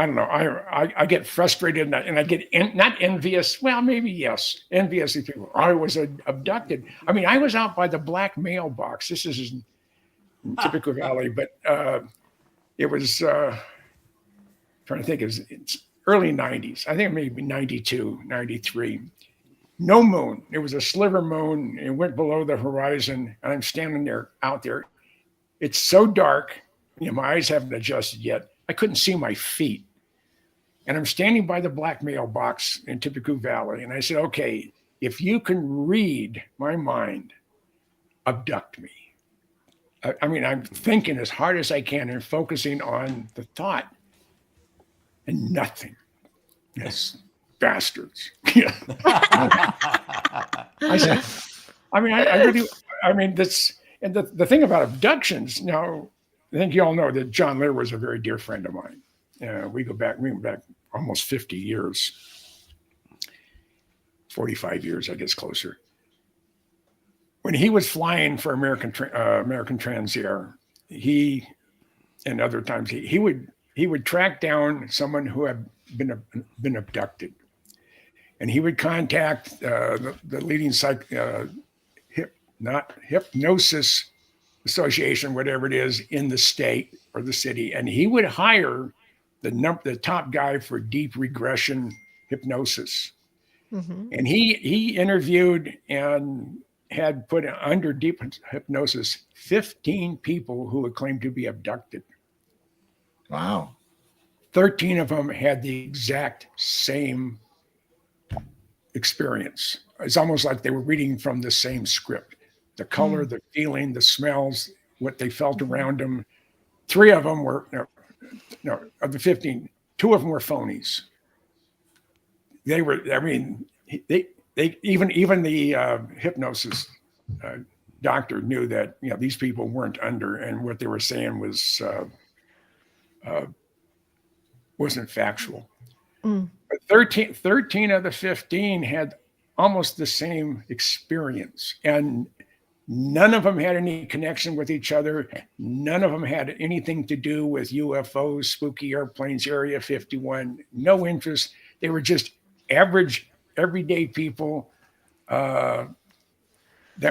don't know. I get frustrated, and I get not envious. Well, maybe yes, envious of people. I was abducted. I mean, I was out by the black mailbox. This is in Tipico Valley, but it was trying to think. It's early '90s. I think maybe 92, 93. No moon. It was a sliver moon. It went below the horizon, and I'm standing there out there. It's so dark. My eyes haven't adjusted yet. I couldn't see my feet. And I'm standing by the black mailbox in Tipico Valley. And I said, okay, if you can read my mind, abduct me. I mean, I'm thinking as hard as I can and focusing on the thought, and nothing. Yes, bastards. Yeah. I said, I mean, I really, I mean, this, and the thing about abductions, now, I think you all know that John Lear was a very dear friend of mine. We went back almost 50 years, 45 years, I guess, closer. When he was flying for American Transair, he, and other times, he would track down someone who had been abducted, and he would contact the leading hypnosis association, whatever it is, in the state or the city, and he would hire the top guy for deep regression hypnosis. Mm-hmm. And he interviewed and had put under deep hypnosis 15 people who had claimed to be abducted. Wow. 13 of them had the exact same experience. It's almost like they were reading from the same script. The color, the feeling, the smells, what they felt around them. 3 of them were, no, of the 15, 2 of them were phonies. They were, I mean, they even the hypnosis doctor knew that, these people weren't under, and what they were saying was wasn't factual. But 13 of the 15 had almost the same experience, and none of them had any connection with each other. None of them had anything to do with UFOs, spooky airplanes, Area 51, no interest. They were just average, everyday people that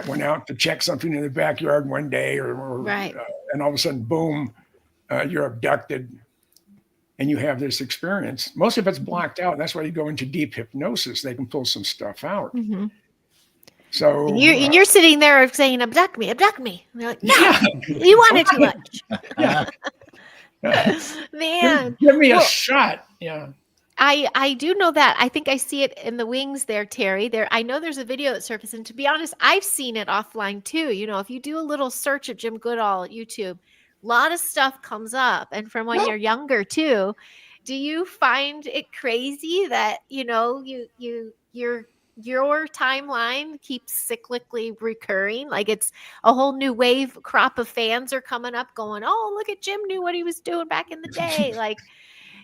went out to check something in the backyard one day, or Right. And all of a sudden, boom, you're abducted, and you have this experience. Most of it's blocked out. That's why you go into deep hypnosis. They can pull some stuff out. Mm-hmm. So And you're sitting there saying, abduct me, abduct me. And they're like, no, yeah, you want it too much. yeah. Man. Give me a Well, shot. Yeah. I do know that. I think I see it in the wings there, Terry. I know there's a video that surfaced, and to be honest, I've seen it offline too. If you do a little search of Jim Goodall at YouTube, a lot of stuff comes up. And from when you're younger too, do you find it crazy that your timeline keeps cyclically recurring? Like it's a whole new wave crop of fans are coming up going, oh, look at Jim knew what he was doing back in the day. Like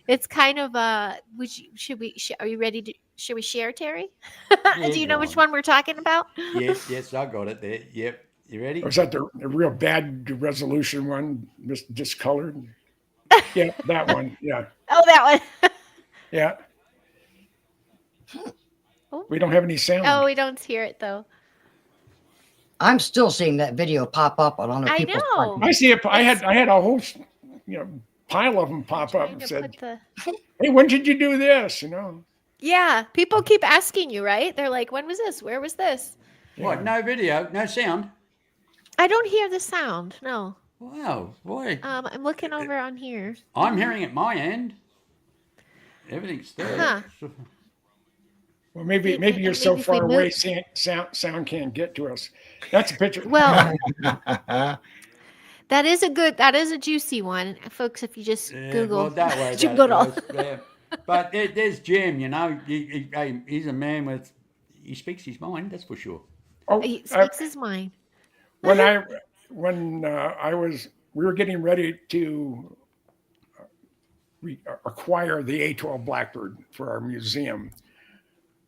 it's kind of are you ready to, should we share, Terry? Yeah, Do you know go which on. one we're talking about? Yes, I got it there. Yep. You ready? Or is that the real bad resolution one, discolored? Yeah, that one. Yeah. Oh, that one. Yeah. Oh. We don't have any sound. Oh, we don't hear it though. I'm still seeing that video pop up on other I people's know. I see it. I had a whole, pile of them pop up Trying and to said, put the- "Hey, when did you do this?" Yeah, people keep asking you, right? They're like, when was this? Where was this? What? No video, no sound. I don't hear the sound. No. Wow, boy. I'm looking over on here. I'm hearing it my end. Everything's there. Huh. Well, maybe Maybe you're so if we far away, move- sound can't get to us. That's a picture. Well, that is a juicy one, folks. If you just Google Well, that way. Jim that Goodall. goes, yeah. But there's Jim. He's a man with. He speaks his mind. That's for sure. Oh, He speaks his mind. when we were getting ready to acquire the A-12 Blackbird for our museum,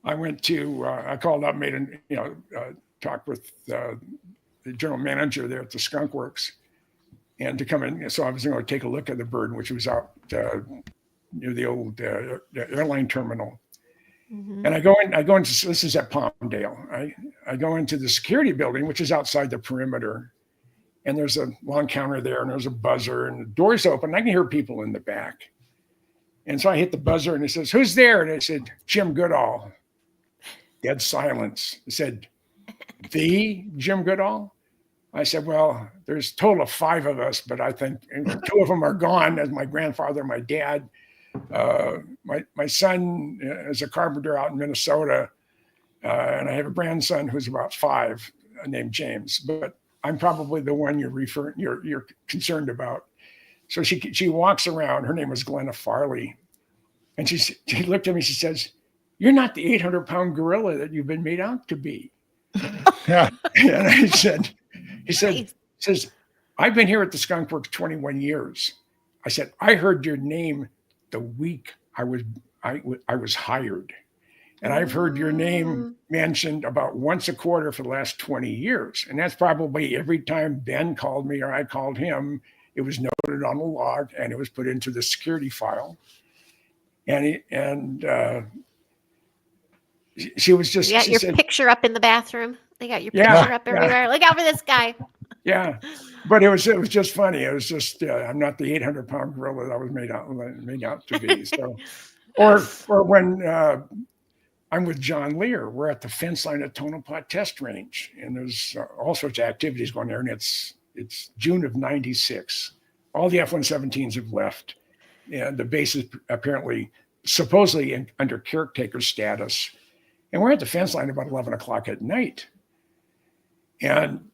I went to, I called up, made an, talked with the general manager there at the Skunk Works, and to come in. So I was going to take a look at the bird, which was out near the old airline terminal. Mm-hmm. And I go into, this is at Palmdale. I go into the security building, which is outside the perimeter. And there's a long counter there, and there's a buzzer, and the door's open. And I can hear people in the back. And so I hit the buzzer, and it says, "Who's there?" And I said, "Jim Goodall." Dead silence. It said, "The Jim Goodall?" I said, "Well, there's a total of 5 of us, but I think 2 of them are gone, as my grandfather and my dad. My son is a carpenter out in Minnesota, and I have a grandson who's about 5 named James. But I'm probably the one you're concerned about." So she walks around. Her name was Glenna Farley, and she looked at me. She says, "You're not the 800-pound gorilla that you've been made out to be." Yeah. And I said, he says, "I've been here at the Skunk Works 21 years." I said, "I heard your name the week I was hired. And I've heard your name mentioned about once a quarter for the last 20 years. And that's probably every time Ben called me or I called him, it was noted on the log and it was put into the security file." And she was just, You got she your said, picture up in the bathroom. They got your Yeah, picture up everywhere. Look out for this guy. yeah, but it was just funny. It was just, I'm not the 800-pound gorilla that I was made out to be. So, or when I'm with John Lear, we're at the fence line at Tonopah Test Range, and there's all sorts of activities going there. And it's June of '96. All the F-117s have left, and the base is apparently, supposedly under caretaker status. And we're at the fence line about 11 o'clock at night, and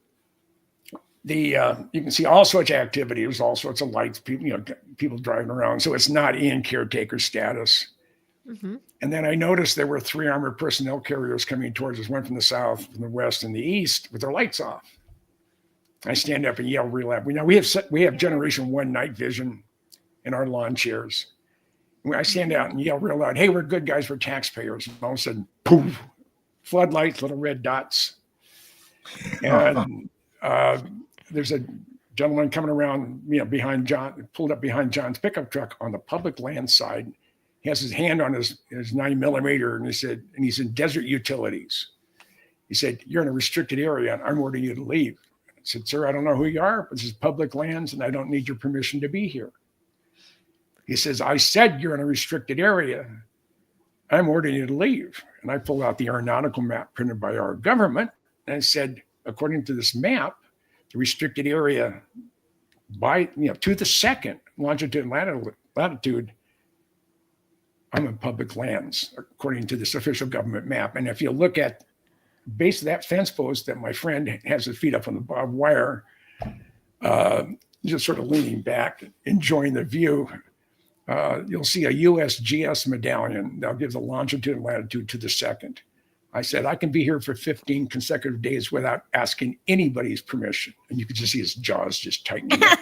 you can see all sorts of activities, all sorts of lights, people driving around. So it's not in caretaker status. Mm-hmm. And then I noticed there were 3 armored personnel carriers coming towards us, one from the south, from the west, and the east, with their lights off. I stand up and yell real loud. We have Generation 1 night vision in our lawn chairs. I stand out and yell real loud, "Hey, we're good guys, we're taxpayers." And all of a sudden, poof, floodlights, little red dots. And there's a gentleman coming around, behind John, pulled up behind John's pickup truck on the public land side. He has his hand on his 9mm, and he's in desert utilities. He said, "You're in a restricted area, and I'm ordering you to leave." I said, "Sir, I don't know who you are, but this is public lands, and I don't need your permission to be here." He says, "I said you're in a restricted area. I'm ordering you to leave." And I pulled out the aeronautical map printed by our government, and I said, according to this map, the restricted area to the second longitude and latitude, I'm in public lands, according to this official government map. And if you look at base of that fence post that my friend has his feet up on the barbed wire, just sort of leaning back, enjoying the view, you'll see a USGS medallion that'll give the longitude and latitude to the second. I said, "I can be here for 15 consecutive days without asking anybody's permission." And you can just see his jaws just tightening up.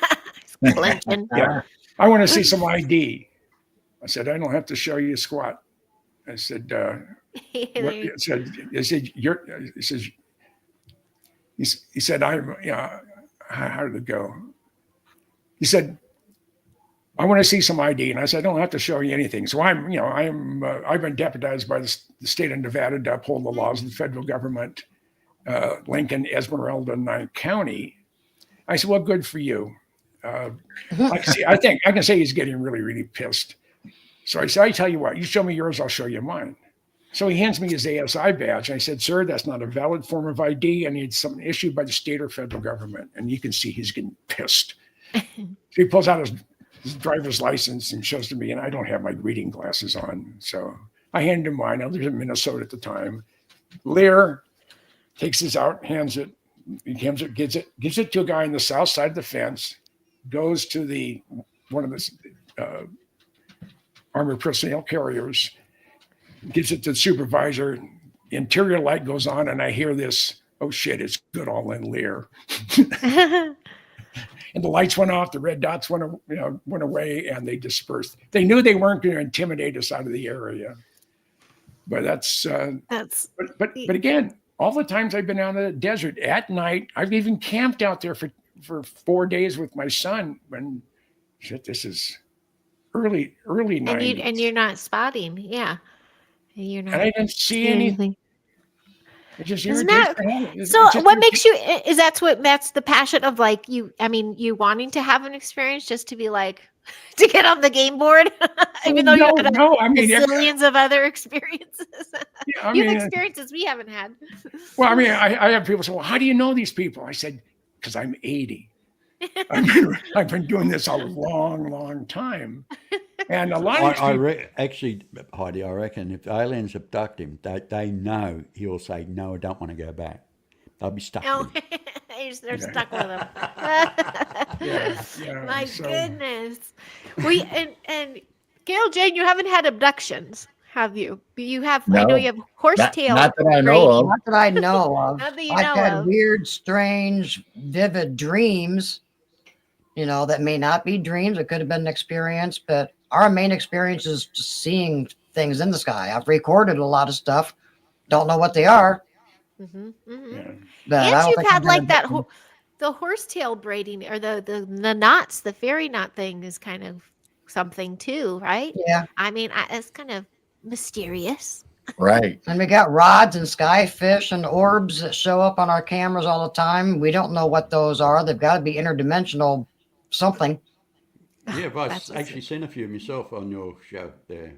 Clenching. Yeah. "I want to see some ID." I said, "I don't have to show you squat." I said, he said, "I'm, how did it go?" He said, "I want to see some ID." And I said, "I don't have to show you anything." So I've been deputized by the state of Nevada to uphold the laws of the federal government, Lincoln, Esmeralda, and Nye County. I said, "Well, good for you." I think I can say he's getting really, really pissed. So I said, "I tell you what, you show me yours, I'll show you mine." So he hands me his ASI badge. I said, "Sir, that's not a valid form of ID. I need something issued by the state or federal government." And you can see he's getting pissed. So he pulls out his driver's license and shows to me, and I don't have my reading glasses on. So I hand him mine. I lived in Minnesota at the time. Lear takes this out, gives it to a guy on the south side of the fence, goes to one of the armored personnel carriers, gives it to the supervisor. Interior light goes on, and I hear this, "Oh shit, it's Goodall and Lear." and the lights went off, the red dots went away, and they dispersed. They knew they weren't going to intimidate us out of the area. But that's but again, all the times I've been out in the desert at night, I've even camped out there for 4 days with my son. When shit, this is early 90s. And you're not spotting, yeah. You're not. And I didn't see anything. It just Isn't irritates that, the hell. so what makes you, that's the passion of like you, I mean, you wanting to have an experience just to be like, to get on the game board, even though you had I mean, zillions of other experiences. Yeah, You have experiences we haven't had. Well, I mean, I have people say, well, how do you know these people? I said, because I'm 80. I've been doing this a long time. And a lot of people, actually, Heidi, I reckon if aliens abduct him, they know he'll say, no, I don't want to go back. They'll be stuck with him. They're stuck with them. My goodness. And Gail Jane, you haven't had abductions, have you? You have. No, I know you have horsetail. Not that I know of. Not that I know of. Not that you I've know had of. weird, strange, vivid dreams. That may not be dreams. It could have been an experience, but our main experience is just seeing things in the sky. I've recorded a lot of stuff. Don't know what they are. Mm-hmm. yeah. But And you've had like that, the horsetail braiding or the knots, the fairy knot thing is kind of something too, right? Yeah. I mean, it's kind of mysterious. Right. And we got rods and skyfish and orbs that show up on our cameras all the time. We don't know what those are. They've got to be interdimensional something. Yeah, but I've actually seen a few myself on your show there.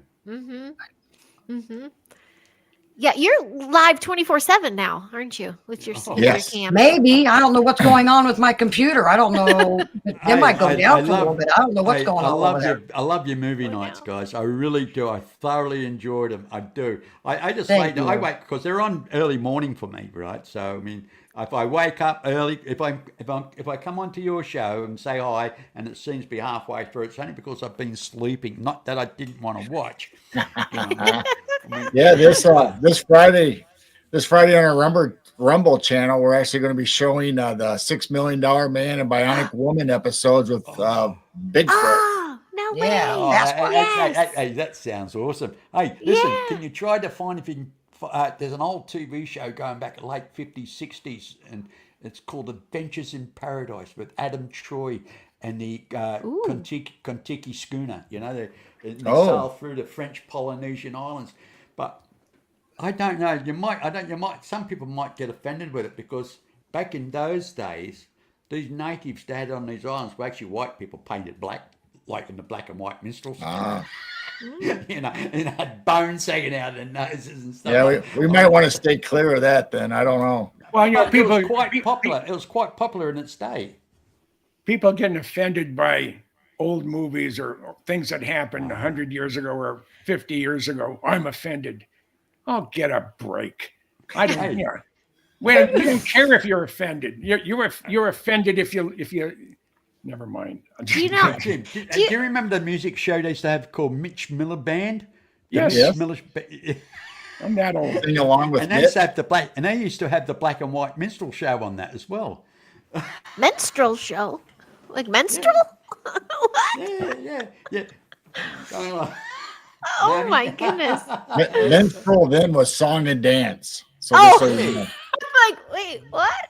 Yeah, you're live 24/7 now, aren't you? With your Yes. cam. Maybe. I don't know what's going on with my computer. I don't know. It might go down for a little bit. I don't know what's going on over there. I love your movie nights, guys. I really do. I thoroughly enjoyed them. I do. I just Thank wait. you. I wait because they're on early morning for me, right? So I mean, if I wake up early, if I come onto your show and say hi, and it seems to be halfway through, it's only because I've been sleeping. Not that I didn't want to watch. Yeah, this Friday on our Rumble channel, we're actually going to be showing the $6 Million Man and Bionic Woman episodes with Bigfoot. Oh, no way. Yeah. Yes. Hey, that sounds awesome. Hey, listen, Yeah. can you try to find if you can? There's an old TV show going back at late 50s, 60s, and it's called Adventures in Paradise with Adam Troy and the Kontiki schooner. They sail through the French Polynesian islands. But I don't know. Some people might get offended with it because back in those days, these natives they had on these islands were actually white people painted black, like in the black and white minstrels. And had bones hanging out of their noses and stuff. Yeah, we might want to stay clear of that then. I don't know. Well, people it was quite popular. It was quite popular in its day. People getting offended by old movies or things that happened 100 years ago or 50 years ago. I'm offended. Oh, get a break. I don't care. Well, you don't care if you're offended. You're offended if you. Never mind. Jim, do you remember the music show they used to have called Mitch Miller Band? Yes. I'm that old. Sing along with and they used to have they used to have the black and white minstrel show on that as well. Minstrel show? Like minstrel? What? Yeah. Oh my goodness. Minstrel then was song and dance. So I'm like, wait, what?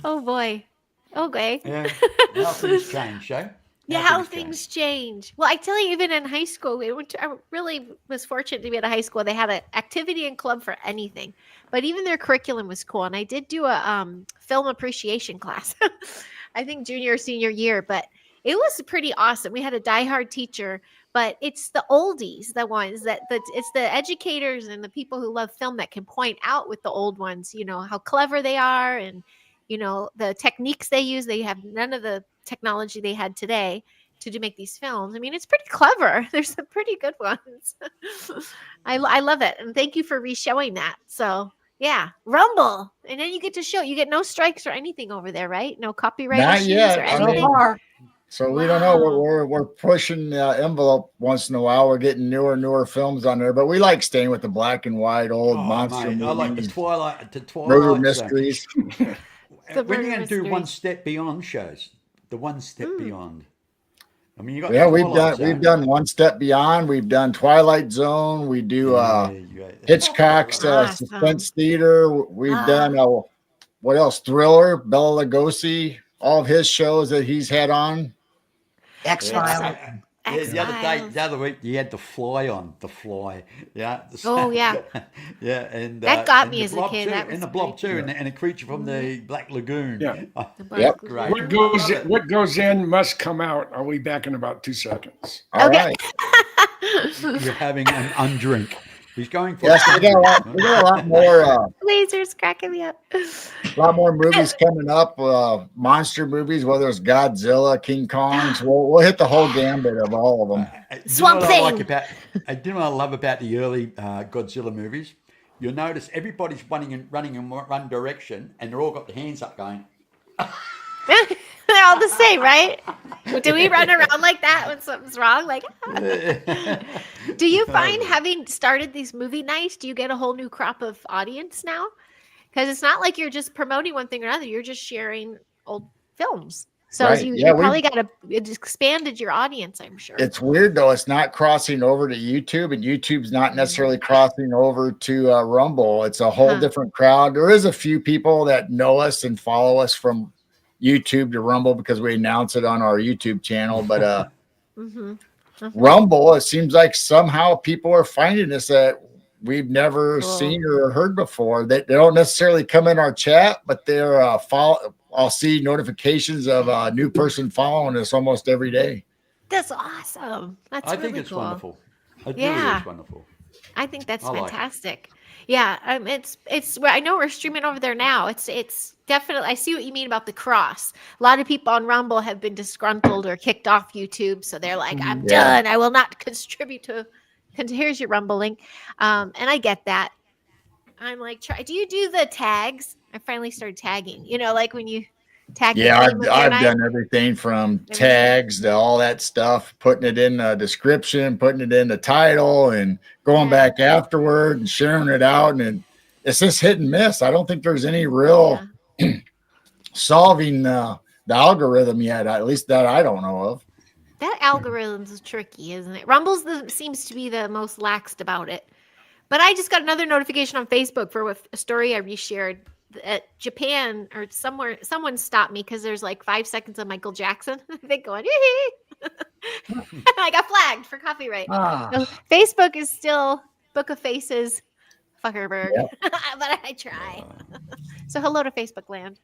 Oh boy. Okay. Yeah. How things change, eh? How things change. Well, I tell you, even in high school, I really was fortunate to be at a high school. They had an activity and club for anything, but even their curriculum was cool. And I did do a film appreciation class, I think junior or senior year, but it was pretty awesome. We had a diehard teacher, but it's the oldies, the ones it's the educators and the people who love film that can point out with the old ones, how clever they are and the techniques they use. They have none of the technology they had today to make these films. I mean, it's pretty clever. There's some pretty good ones. I love it. And thank you for re-showing that. So yeah, Rumble. And then you get to show, you get no strikes or anything over there, right? No copyright Not issues yet. or anything? So far. So we don't know. We're pushing the envelope once in a while. We're getting newer films on there, but we like staying with the black and white old monster movies. I like the Twilight murder mysteries. The when murder you're going to do One mysteries. Step Beyond shows, the One Step Beyond. I mean, you got Yeah, Twilight we've Zone. done One Step Beyond. We've done Twilight Zone. We do Yeah, you got Hitchcock's Awesome. suspense theater. We've done Ah. what else? Thriller, Bela Lugosi, all of his shows that he's had on. X Yeah, Files. the other day, X-Files. the other week, you had The Fly on. The Fly, yeah. Oh, yeah. Yeah, That got and me the as a Blob kid. too, That and was the Blob great. too, and a creature from the Black Lagoon. Yeah. The Yep. Black Great. What Lagoon. goes Love it. what goes in must come out. I'll be back in about 2 seconds. All Okay. right. You're having an undrink. He's going for Yes, a we got a lot more. Lasers cracking me up. A lot more movies coming up, monster movies, whether it's Godzilla, King Kong. So we'll hit the whole gambit of all of them. Swamp what I like Thing. about? Do you know what I love about the early Godzilla movies? You'll notice everybody's running in one direction, and they're all got their hands up, going. They're all the same, right? Do we run around like that when something's wrong? Like, do you find having started these movie nights, do you get a whole new crop of audience now? Because it's not like you're just promoting one thing or another; you're just sharing old films. So Right. you Yeah, probably it expanded your audience, I'm sure. It's weird though. It's not crossing over to YouTube, and YouTube's not necessarily crossing over to Rumble. It's a whole different crowd. There is a few people that know us and follow us from YouTube to Rumble because we announce it on our YouTube channel. But Rumble, it seems like somehow people are finding us that we've never seen or heard before. They don't necessarily come in our chat, but they're I'll see notifications of a new person following us almost every day. That's awesome. That's I really think it's cool. wonderful. It really Yeah. is wonderful. I think that's I like it. fantastic. Yeah, it's. I know we're streaming over there now. It's definitely. I see what you mean about the cross. A lot of people on Rumble have been disgruntled or kicked off YouTube, so they're like, "I'm done. I will not contribute to." Here's your Rumble link, and I get that. I'm like, do you do the tags? I finally started tagging. You know, like when you tag. Yeah, the name of your I've night. done everything from tags to all that stuff, putting it in the description, putting it in the title, and going back afterward and sharing it out. And it's just hit and miss. I don't think there's any real solving the algorithm yet, at least that I don't know of. That algorithm's tricky, isn't it? Rumble's seems to be the most laxed about it. But I just got another notification on Facebook for a story I reshared at Japan or somewhere. Someone stopped me because there's like 5 seconds of Michael Jackson. They going, I got flagged for copyright. So Facebook is still Book of Faces, Fuckerberg. Yep. But I try. So hello to Facebook land.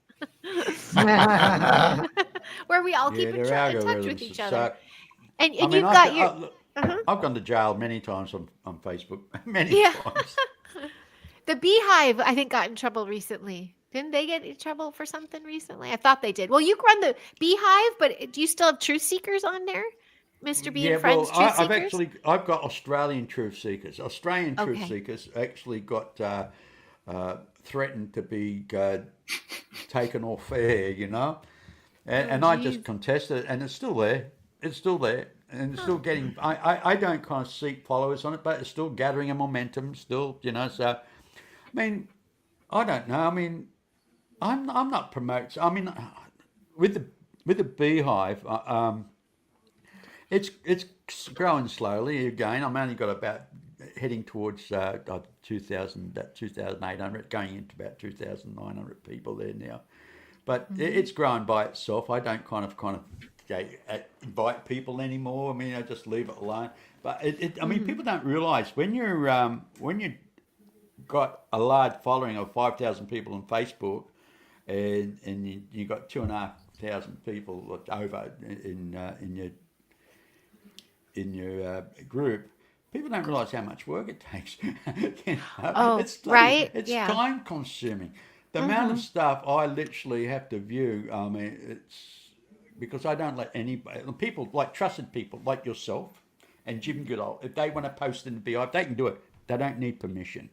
Where we all keep in touch with each other. And I mean, you've got your... I've gone to jail many times on Facebook. Many times. The Beehive, I think, got in trouble recently. Didn't they get in trouble for something recently? I thought they did. Well, you run the Beehive, but do you still have Truth Seekers on there? Mr. B and Friends Truth Seekers? I've got Australian Truth Seekers. Australian Truth Seekers actually got threatened to be taken off air, you know. And I just contested it, and it's still there. It's still there. And it's still getting, I don't kind of seek followers on it, but it's still gathering a momentum still, you know. So, I mean, I don't know. I mean, I'm not promoting. I mean, with the Beehive, it's growing slowly again. I'm only got about heading towards 2,800, going into about 2,900 people there now. But it's growing by itself. I don't kind of invite people anymore. I mean, I just leave it alone. But I mean, people don't realise when you got a large following of 5,000 people on Facebook, and you got 2,500 people over in your group. People don't realise how much work it takes. It's time consuming. The amount of stuff I literally have to view. I mean, it's because I don't let people like trusted people like yourself and Jim Goodall. If they want to post in the Beehive, they can do it. They don't need permission.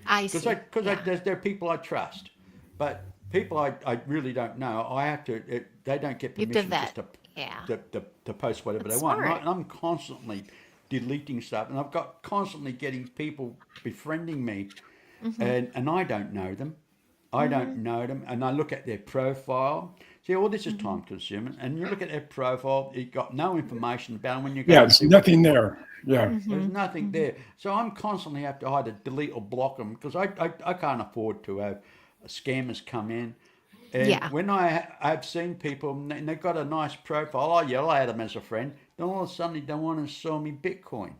I see. Because there are people I trust, but people I really don't know. I have to. They don't get permission just to post whatever they want. And I'm constantly deleting stuff, and I've got constantly getting people befriending me, and I don't know them. I don't know them, and I look at their profile. See, all this is Mm-hmm. time consuming, and you look at their profile, it got no information about them when you go Yeah, and it's see what they nothing put. there. Yeah. There's Mm-hmm. nothing there. So I'm constantly have to either delete or block them because I can't afford to have scammers come in. And Yeah. when I've seen people and they've got a nice profile, oh yeah, I had them as a friend. Then all of a sudden they don't want to sell me Bitcoin.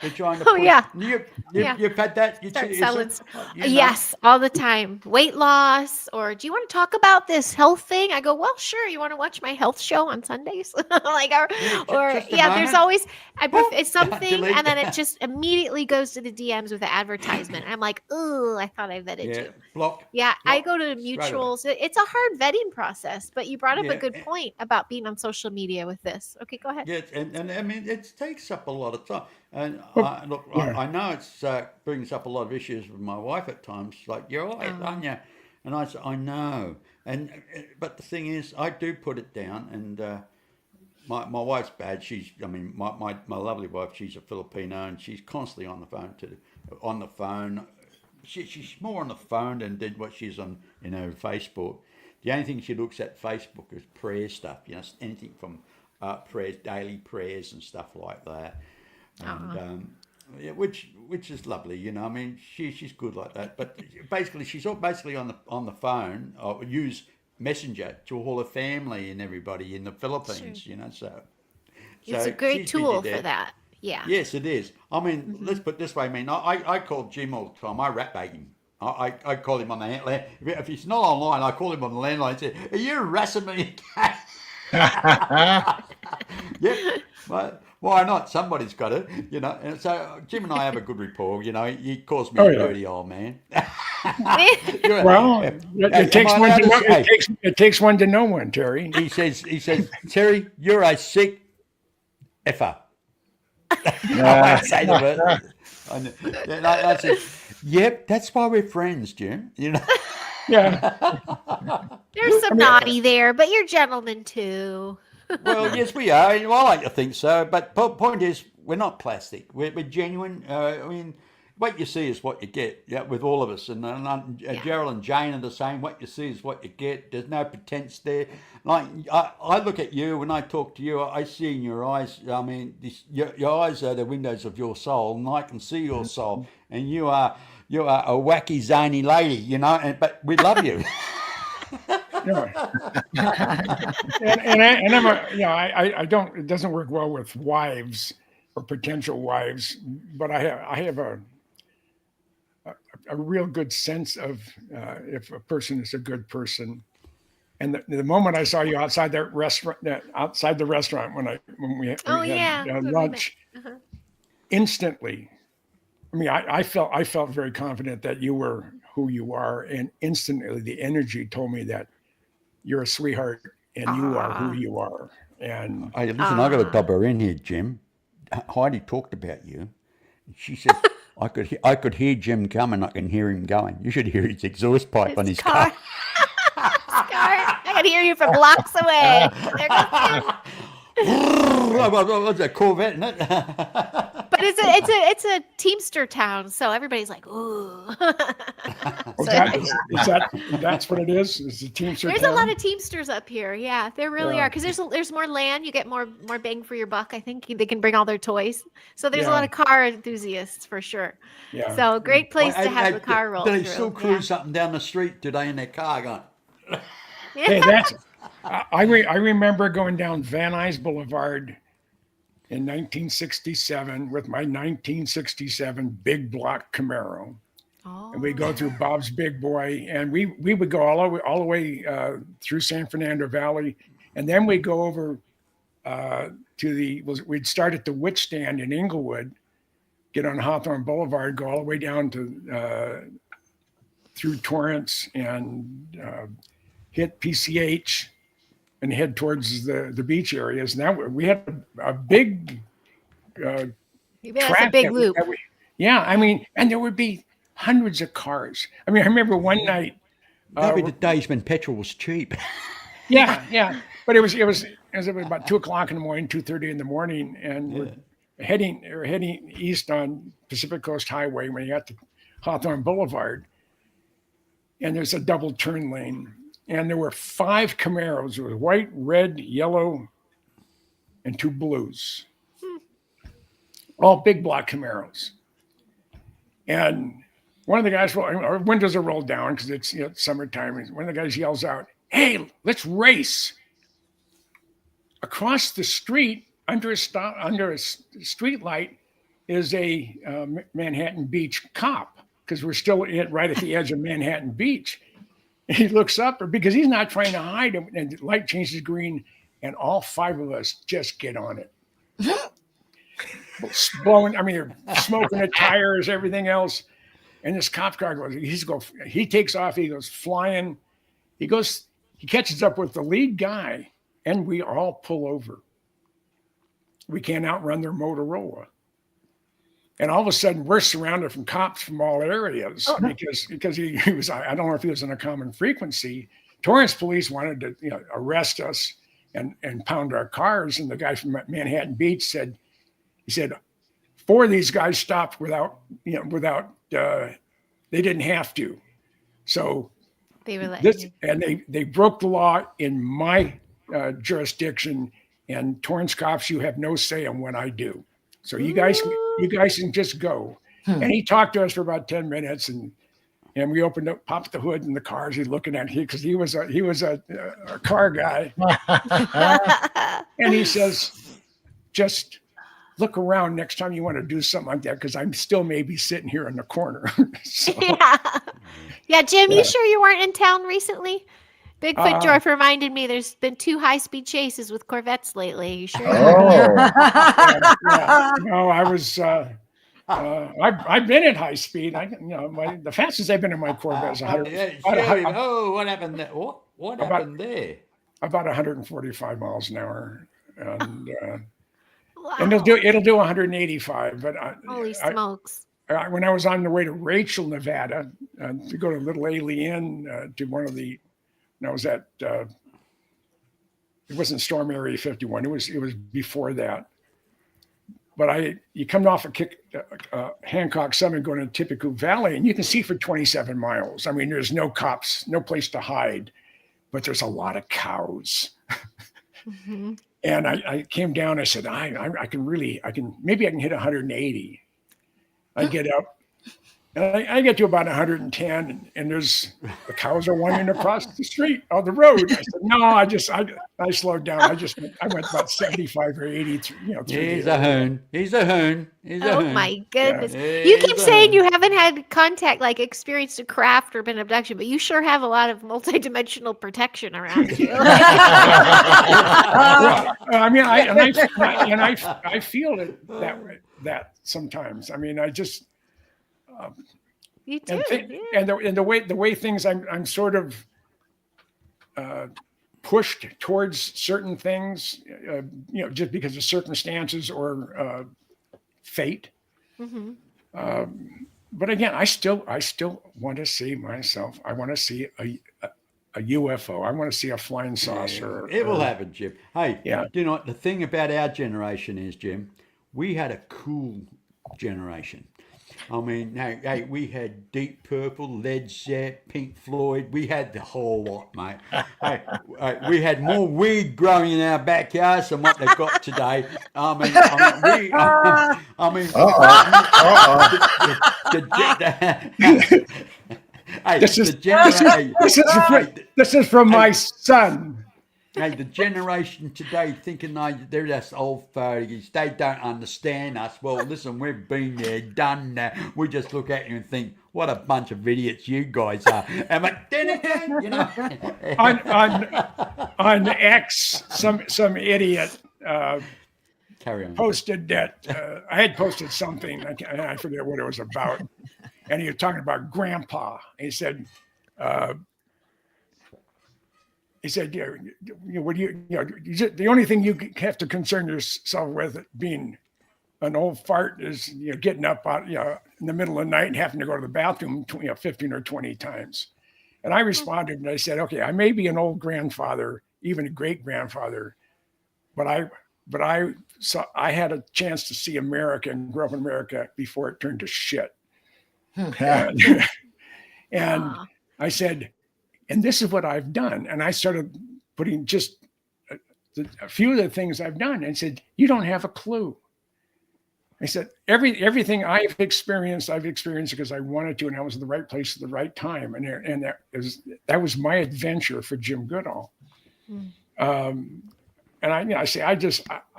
They're trying to Oh push. yeah. You Yeah. you've had that. Start You selling. said, you know. Yes, all the time. Weight loss, or do you want to talk about this health thing? I go, well, sure. You want to watch my health show on Sundays? Like, Yeah, or just a yeah, there's moment. always it's Boop, something, and delete. then it just immediately goes to the DMs with the advertisement. I'm like, oh, I thought I vetted Yeah, you. block, Yeah, I block go to straight away. mutuals. It's a hard vetting process, but you brought up a Yeah, good point about being on social media with this. Okay, go ahead. yeah, and I mean it takes up a lot of time. And Well, look, yeah. I know it's brings up a lot of issues with my wife at times. Like you're all right, Uh, aren't you? And I said, I know. And but the thing is, I do put it down. And my wife's bad. I mean, my lovely wife. She's a Filipino, and she's constantly on the phone on the phone. She's more on the phone than what she's on, Facebook. The only thing she looks at Facebook is prayer stuff, anything from prayers, daily prayers and stuff like that. And uh, yeah, which is lovely, I mean, she's good like that. But basically, she's all basically on the phone or use Messenger to all her family and everybody in the sure. Philippines, So It's a great she's busy tool for there. that. Yeah. Yes, it is. I mean, Hmm. let's put it this way. I mean, I call Jim all the time. I rap bait him. I call him on the land. If he's not online, I call him on the landline and say, "Are you harassing me again?" Yep. Well, why not? Somebody's got it. And so Jim and I have a good rapport. He calls me Oh a yeah. dirty old man. Well, it Am takes I one allowed to to know. say? Hey, It takes one to know one, Terry. he says, Terry, you're a sick effer. I Uh, won't say the word. I said, yep, that's why we're friends, Jim. Yeah. There's I some mean, naughty there, but you're gentlemen too. Well, yes, we are. I like to think so. But point is, we're not plastic. We're genuine. I mean, what you see is what you get. Yeah, with all of us. And Yeah. Gerald and Jane are the same. What you see is what you get. There's no pretense there. Like I look at you when I talk to you. I see in your eyes. I mean, your eyes are the windows of your soul, and I can see your soul. And you are a wacky, zany lady. But we love you. yeah. And I'm I don't. It doesn't work well with wives or potential wives, but I have a real good sense of if a person is a good person. And the moment I saw you outside that restaurant, outside the restaurant when Oh we had yeah, when we met. lunch, Uh-huh. instantly, I mean, I felt very confident that you were who you are, and instantly the energy told me that you're a sweetheart and you are who Ah, you are. And Hey, listen, I got to ah. dob her in here, Jim. Heidi talked about you. She said I could hear Jim coming. I can hear him going. You should hear his exhaust pipe on His his car. car. I can hear you from blocks away. There goes Jim. What's a Corvette, isn't it? But it's a Teamster town, so everybody's like, ooh. oh, So that's what it is. It's a Teamster there's a lot town. of Teamsters up here. Yeah, there really Yeah, are. Because there's more land. You get more bang for your buck. I think they can bring all their toys. So there's a yeah, lot of car enthusiasts for sure. yeah. So great Wait, place to have the car do roll they still through. Yeah. cruise something down the street today in their car going, Hey, I remember going down Van Nuys Boulevard in 1967 with my 1967 big block Camaro, and we go Oh. through Bob's Big Boy, and we would go all the way through San Fernando Valley, and then we go over we'd start at the Witch Stand in Inglewood, get on Hawthorne Boulevard, go all the way down to through Torrance and hit PCH and head towards the beach areas. And that we had a big That's a track big loop. yeah. I mean, and there would be hundreds of cars. I mean, I remember one night. that'd be the days when petrol was cheap. Yeah. But it was about 2 o'clock in the morning, 2:30 in the morning, and we're heading east on Pacific Coast Highway when you got to Hawthorne Boulevard. and there's a double turn lane. And there were 5 Camaros. There was white, red, yellow, and 2 blues. All big block Camaros. And one of the guys, our windows are rolled down because it's summertime. And one of the guys yells out, "Hey, let's race!" Across the street, under a street light, is a Manhattan Beach cop, because we're still right at the edge of Manhattan Beach. And he looks up, because he's not trying to hide him, and the light changes green, and all 5 of us just get on it. Blowing, they're smoking the tires, everything else. And this cop car he takes off, he goes flying. He catches up with the lead guy, and we all pull over. We can't outrun their Motorola. And all of a sudden, we're surrounded from cops from all areas because he was, I don't know if he was in a common frequency. Torrance police wanted to arrest us and pound our cars. And the guy from Manhattan Beach said, 4 of these guys stopped without they didn't have to. So They were letting and they broke the law in my jurisdiction, and Torrance cops, you have no say on what I do. So you guys can just go. And he talked to us for about 10 minutes, and we popped the hood in the cars. He's looking at it because he was a car guy. And he says, "Just look around next time you want to do something like that, because I'm still maybe sitting here in the corner." So, yeah, Jim, you sure you weren't in town recently? Bigfoot George reminded me there's been 2 high-speed chases with Corvettes lately. You sure? No, I was. I've been at high speed. The fastest I've been in my Corvette is 100. What happened there? What happened there? About 145 miles an hour, and Wow. and it'll do 185. But Holy smokes! When I was on the way to Rachel, Nevada, to go to Little Alien, to one of the, and I was at. It wasn't Storm Area 51. It was before that. But you come off Hancock Summit going to Tippecanoe Valley, and you can see for 27 miles. There's no cops, no place to hide, but there's a lot of cows. Mm-hmm. And I came down. I said, maybe I can hit 180. I get up, and I get to about 110, and there's the cows are wandering across the street on the road. I said, no, I slowed down. I went about 75 or 80. He's a hoon. He's a hoon. Oh my goodness! Yeah. You keep saying you haven't had contact, like experienced a craft or been abduction, but you sure have a lot of multidimensional protection around you. I feel it that way. That sometimes. I just. You do, and the way things, I'm sort of pushed towards certain things, just because of circumstances or fate. Mm-hmm. But again, I still want to see myself. I want to see a UFO. I want to see a flying saucer. It will happen, Jim. Hey, Yeah. do you know what the thing about our generation is, Jim? We had a cool generation. Hey, we had Deep Purple, Led Zeppelin, Pink Floyd. We had the whole lot, mate. Hey, we had more weed growing in our backyards than what they've got today. This is from my son. Hey, the generation today thinking they're just old fogies. They don't understand us. Well, listen, we've been there, done that. We just look at you and think, what a bunch of idiots you guys are. And then again, on X, some idiot carry on. Posted that I had posted something. I forget what it was about, and he was talking about Grandpa. He said. He said, the only thing you have to concern yourself with being an old fart is, getting up out, in the middle of the night and having to go to the bathroom, 15 or 20 times. And I responded and I said, okay, I may be an old grandfather, even a great grandfather, but I had a chance to see America and grow up in America before it turned to shit. And I said, and this is what I've done. And I started putting just a few of the things I've done, and said, you don't have a clue. I said, everything I've experienced because I wanted to, and I was in the right place at the right time. And that was my adventure for Jim Goodall. Mm. And I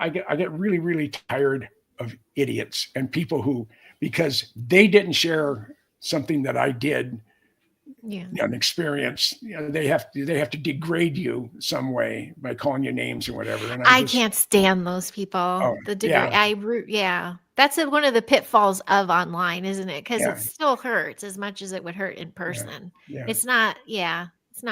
get really, really tired of idiots and people who, because they didn't share something that I did, an experience, they have to degrade you some way by calling you names or whatever. And I can't stand those people. Oh, That's one of the pitfalls of online, isn't it? Because Yeah. it still hurts as much as it would hurt in person. Yeah. It's not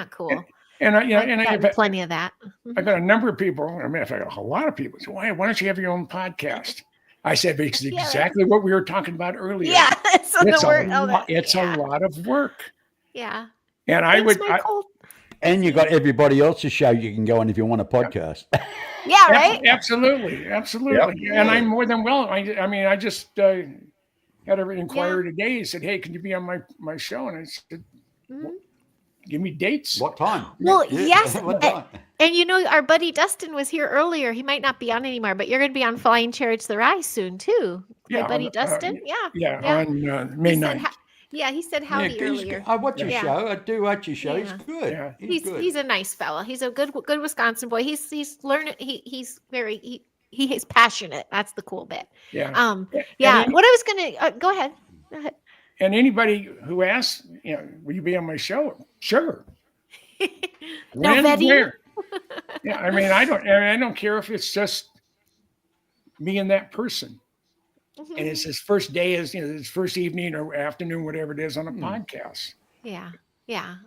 cool. And I've gotten plenty of that. I've got a number of people. I mean, I've got a lot of people say, why don't you have your own podcast? I said, because exactly what we were talking about earlier. Yeah. It's a lot of work. Yeah. And and you got everybody else's show you can go on if you want a podcast. Yeah, right? Absolutely. Yep. And I'm more than well. I mean, I just had an inquiry today. He said, hey, can you be on my show? And I said, give me dates. What time? Well, yes. What time? And our buddy Dustin was here earlier. He might not be on anymore, but you're going to be on Flying Chariots the Rise soon, too. My buddy Dustin. On May 9th. He said howdy earlier. I watch your show. I do watch your show. He's good. Yeah. He's a nice fella. He's a good Wisconsin boy. He's learning. He's passionate. That's the cool bit. Yeah. What I was gonna go ahead. And anybody who asks, will you be on my show? Sure. No vetting. Where? Yeah. I mean, I don't care if it's just me and that person. And it's his first day, his first evening or afternoon, whatever it is, on a podcast. Yeah.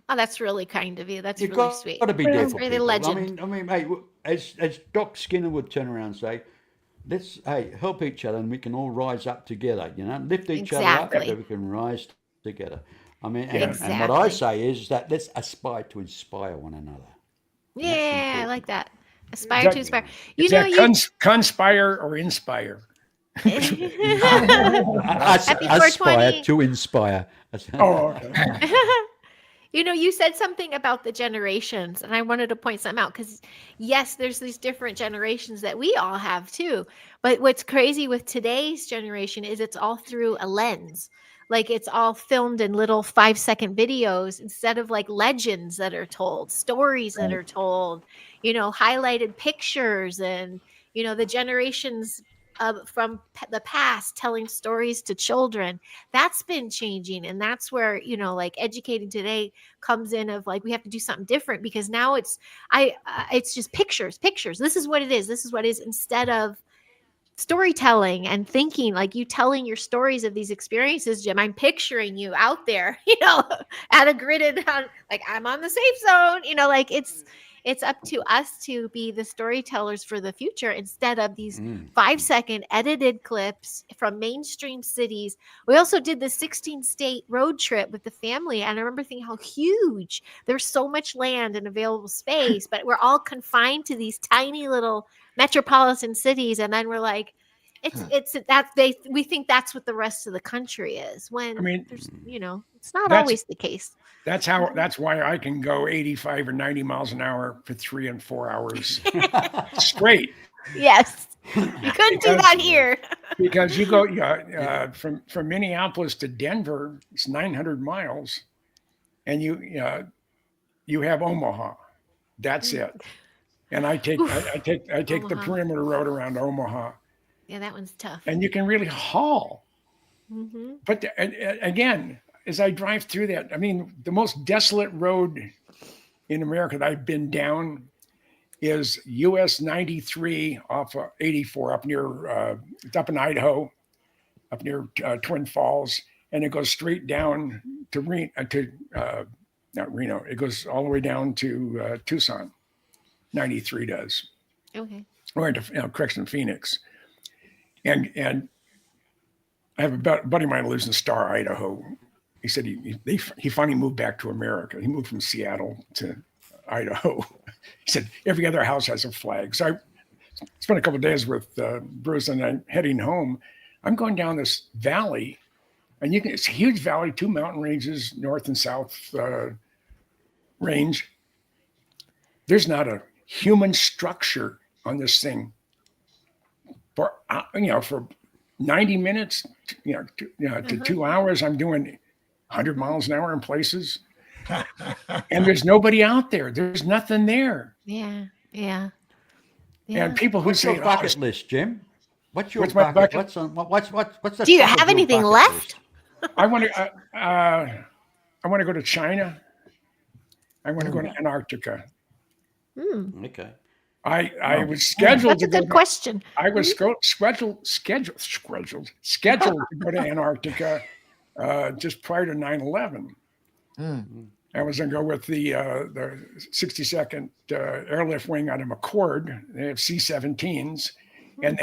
Oh, that's really kind of you. That's You've really sweet. Got to be there for really people. legend. I mean, mate, as Doc Skinner would turn around and say, let's help each other, and we can all rise up together. Lift each other up, so we can rise together. I mean, and what I say is that let's aspire to inspire one another. Yeah, I like that. Aspire to inspire. Conspire or inspire. Aspire to inspire. Oh, okay. You said something about the generations, and I wanted to point something out because, yes, there's these different generations that we all have too. But what's crazy with today's generation is it's all through a lens. Like it's all filmed in little 5-second videos instead of like legends that are told, stories that are told, highlighted pictures, and, the generations from the past telling stories to children. That's been changing, and that's where like educating today comes in, of like we have to do something different, because now it's just pictures. This is what it is, instead of storytelling and thinking, like you telling your stories of these experiences. Jim, I'm picturing you out there at a gridded, like I'm on the safe zone, like it's up to us to be the storytellers for the future, instead of these 5-second edited clips from mainstream cities. We also did the 16-state road trip with the family, and I remember thinking how huge, there's so much land and available space, but we're all confined to these tiny little metropolitan cities. And then we're like, we think that's what the rest of the country is, when there's, it's not always the case. That's why I can go 85 or 90 miles an hour for 3 and 4 hours straight. Yes. You couldn't do that here. Because you go from Minneapolis to Denver, it's 900 miles, and you have Omaha. That's it. And I take the perimeter road around Omaha. Yeah, that one's tough. And you can really haul. Mm-hmm. But again, as I drive through that, I mean, the most desolate road in America that I've been down is US 93 off of 84 up near, it's up in Idaho, up near Twin Falls, and it goes straight down to not Reno. It goes all the way down to Tucson. 93 does. Okay. Or into Crexton, Phoenix. And I have a buddy of mine who lives in Star, Idaho. He said he finally moved back to America. He moved from Seattle to Idaho. He said every other house has a flag. So I spent a couple of days with Bruce, and I'm heading home. I'm going down this valley, and it's a huge valley, 2 mountain ranges, north and south range. There's not a human structure on this thing for for 90 minutes, to 2 hours. I'm doing 100 miles an hour in places, and there's nobody out there. There's nothing there. Yeah. Yeah. And people who What's say, your bucket list, Jim? What's your What's my bucket? bucket? What's the Do you top of have your anything bucket left? list? I want to. I want to go to China. I want to go to Antarctica. Okay. I was scheduled That's a to go. good question. I was scheduled to go to Antarctica just prior to 9/11. I was going to go with the 62nd Airlift Wing out of McCord. They have C-17s, and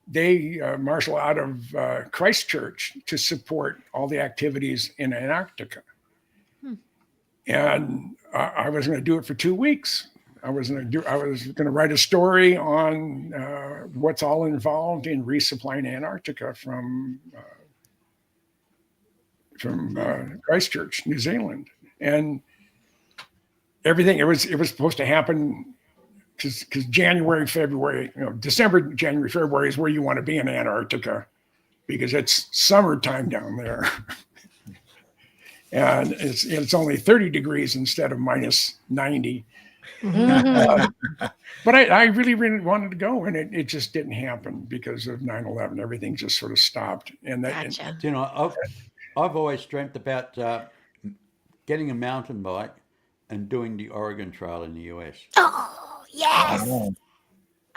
they marshal out of Christchurch to support all the activities in Antarctica. And I was going to do it for 2 weeks. I was going to write a story on what's all involved in resupplying Antarctica from Christchurch, New Zealand, and everything. It was supposed to happen because January, February, December, January, February is where you want to be in Antarctica because it's summertime down there, and it's only 30 degrees instead of minus 90. But I really, really wanted to go, and it just didn't happen because of 9/11. Everything just sort of stopped. And Gotcha. Do you know, I've always dreamt about getting a mountain bike and doing the Oregon Trail in the US. Oh, yes. Oh,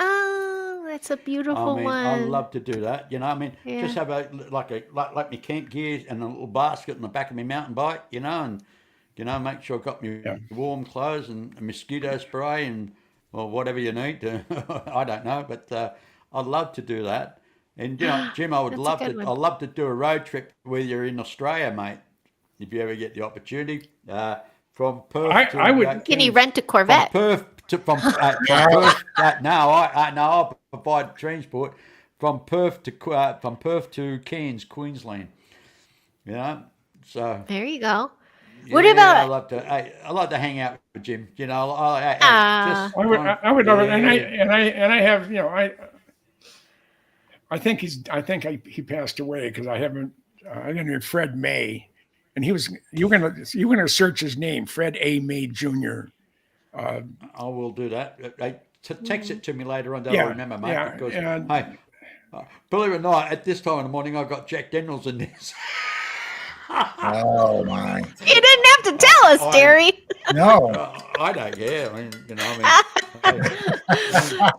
Oh, that's a I beautiful mean, one. I love to do that. I mean, Yeah. just have like my camp gear and a little basket in the back of my mountain bike, and make sure I've got my warm clothes and mosquito spray and whatever you need to. I don't know, but I'd love to do that. And Jim, I would That's a love good to. one. I'd love to do a road trip where you're in Australia, mate. If you ever get the opportunity, from Perth I would- Can you Cairns- rent a Corvette? From Perth to from Perth. I'll provide transport from Perth to Cairns, Queensland. So There you go. What yeah, about- I love to hang out with Jim. Ah. I would love it, and I have I think he passed away because I haven't. I knew Fred May, and you're gonna search his name, Fred A. May Jr. I will do that. Text it to me later on. That Yeah, I'll remember, mate. yeah, Because and- hey, believe it or not, at this time in the morning, I got Jack Daniels in this. oh my. You didn't have to tell us, Terry. No. I don't care. I mean,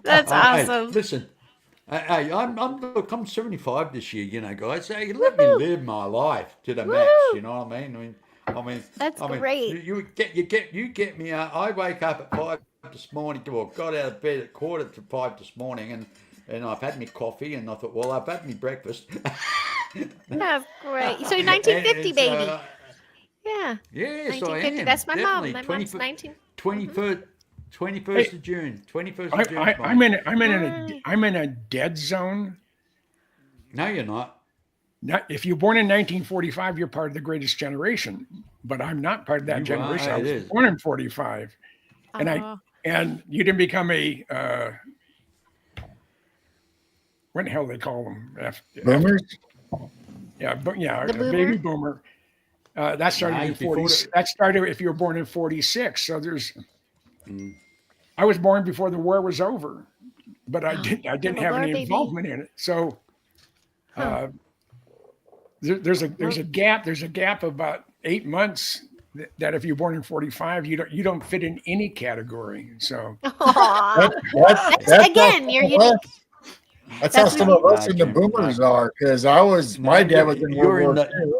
That's Hey, awesome. listen, hey, I'm 75 this year, guys. So you let me live my life to the max. You know what I mean? That's I mean, great. You get me. I wake up at 5 this morning. Well, got out of bed at 4:45 this morning, and I've had my coffee, and I thought, well, I've had my breakfast. That's great. So you're 1950, And baby. Yeah. Yes, I 1950. am. That's my Definitely. mom. My mom's 19. 21st of June. 21st of June. I'm in a dead zone. No, you're not. Not if you're born in 1945, you're part of the greatest generation. But I'm not part of that You generation. are, I it was is. born in 45, and and you didn't become a what the hell they call them? Boomers? Yeah, but yeah, The a boomer? baby boomer. That started Nah, in before 40. the- That started if you were born in 46. So I was born before the war was over, but I didn't a have war any baby. involvement in it. So there's a gap. There's a gap of about 8 months that if you're born in 45, you don't fit in any category. So Aw. That's Again, you're unique. That's how That's some what of us you- in the Nah, boomers are, because my dad was in you're World in War the- II.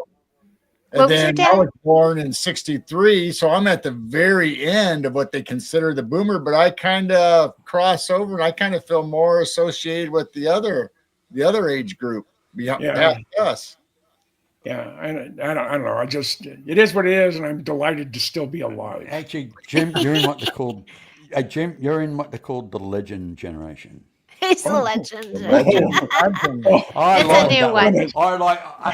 What And was your then dad? I was born in 63, so I'm at the very end of what they consider the boomer, but I kind of cross over and I kind of feel more associated with the other age group beyond past us. yeah, I don't know. It is what it is, and I'm delighted to still be alive. Actually, Jim, you're in what they call. Jim, you're in what they call the legend generation. He's a legend. I It's a like new that one.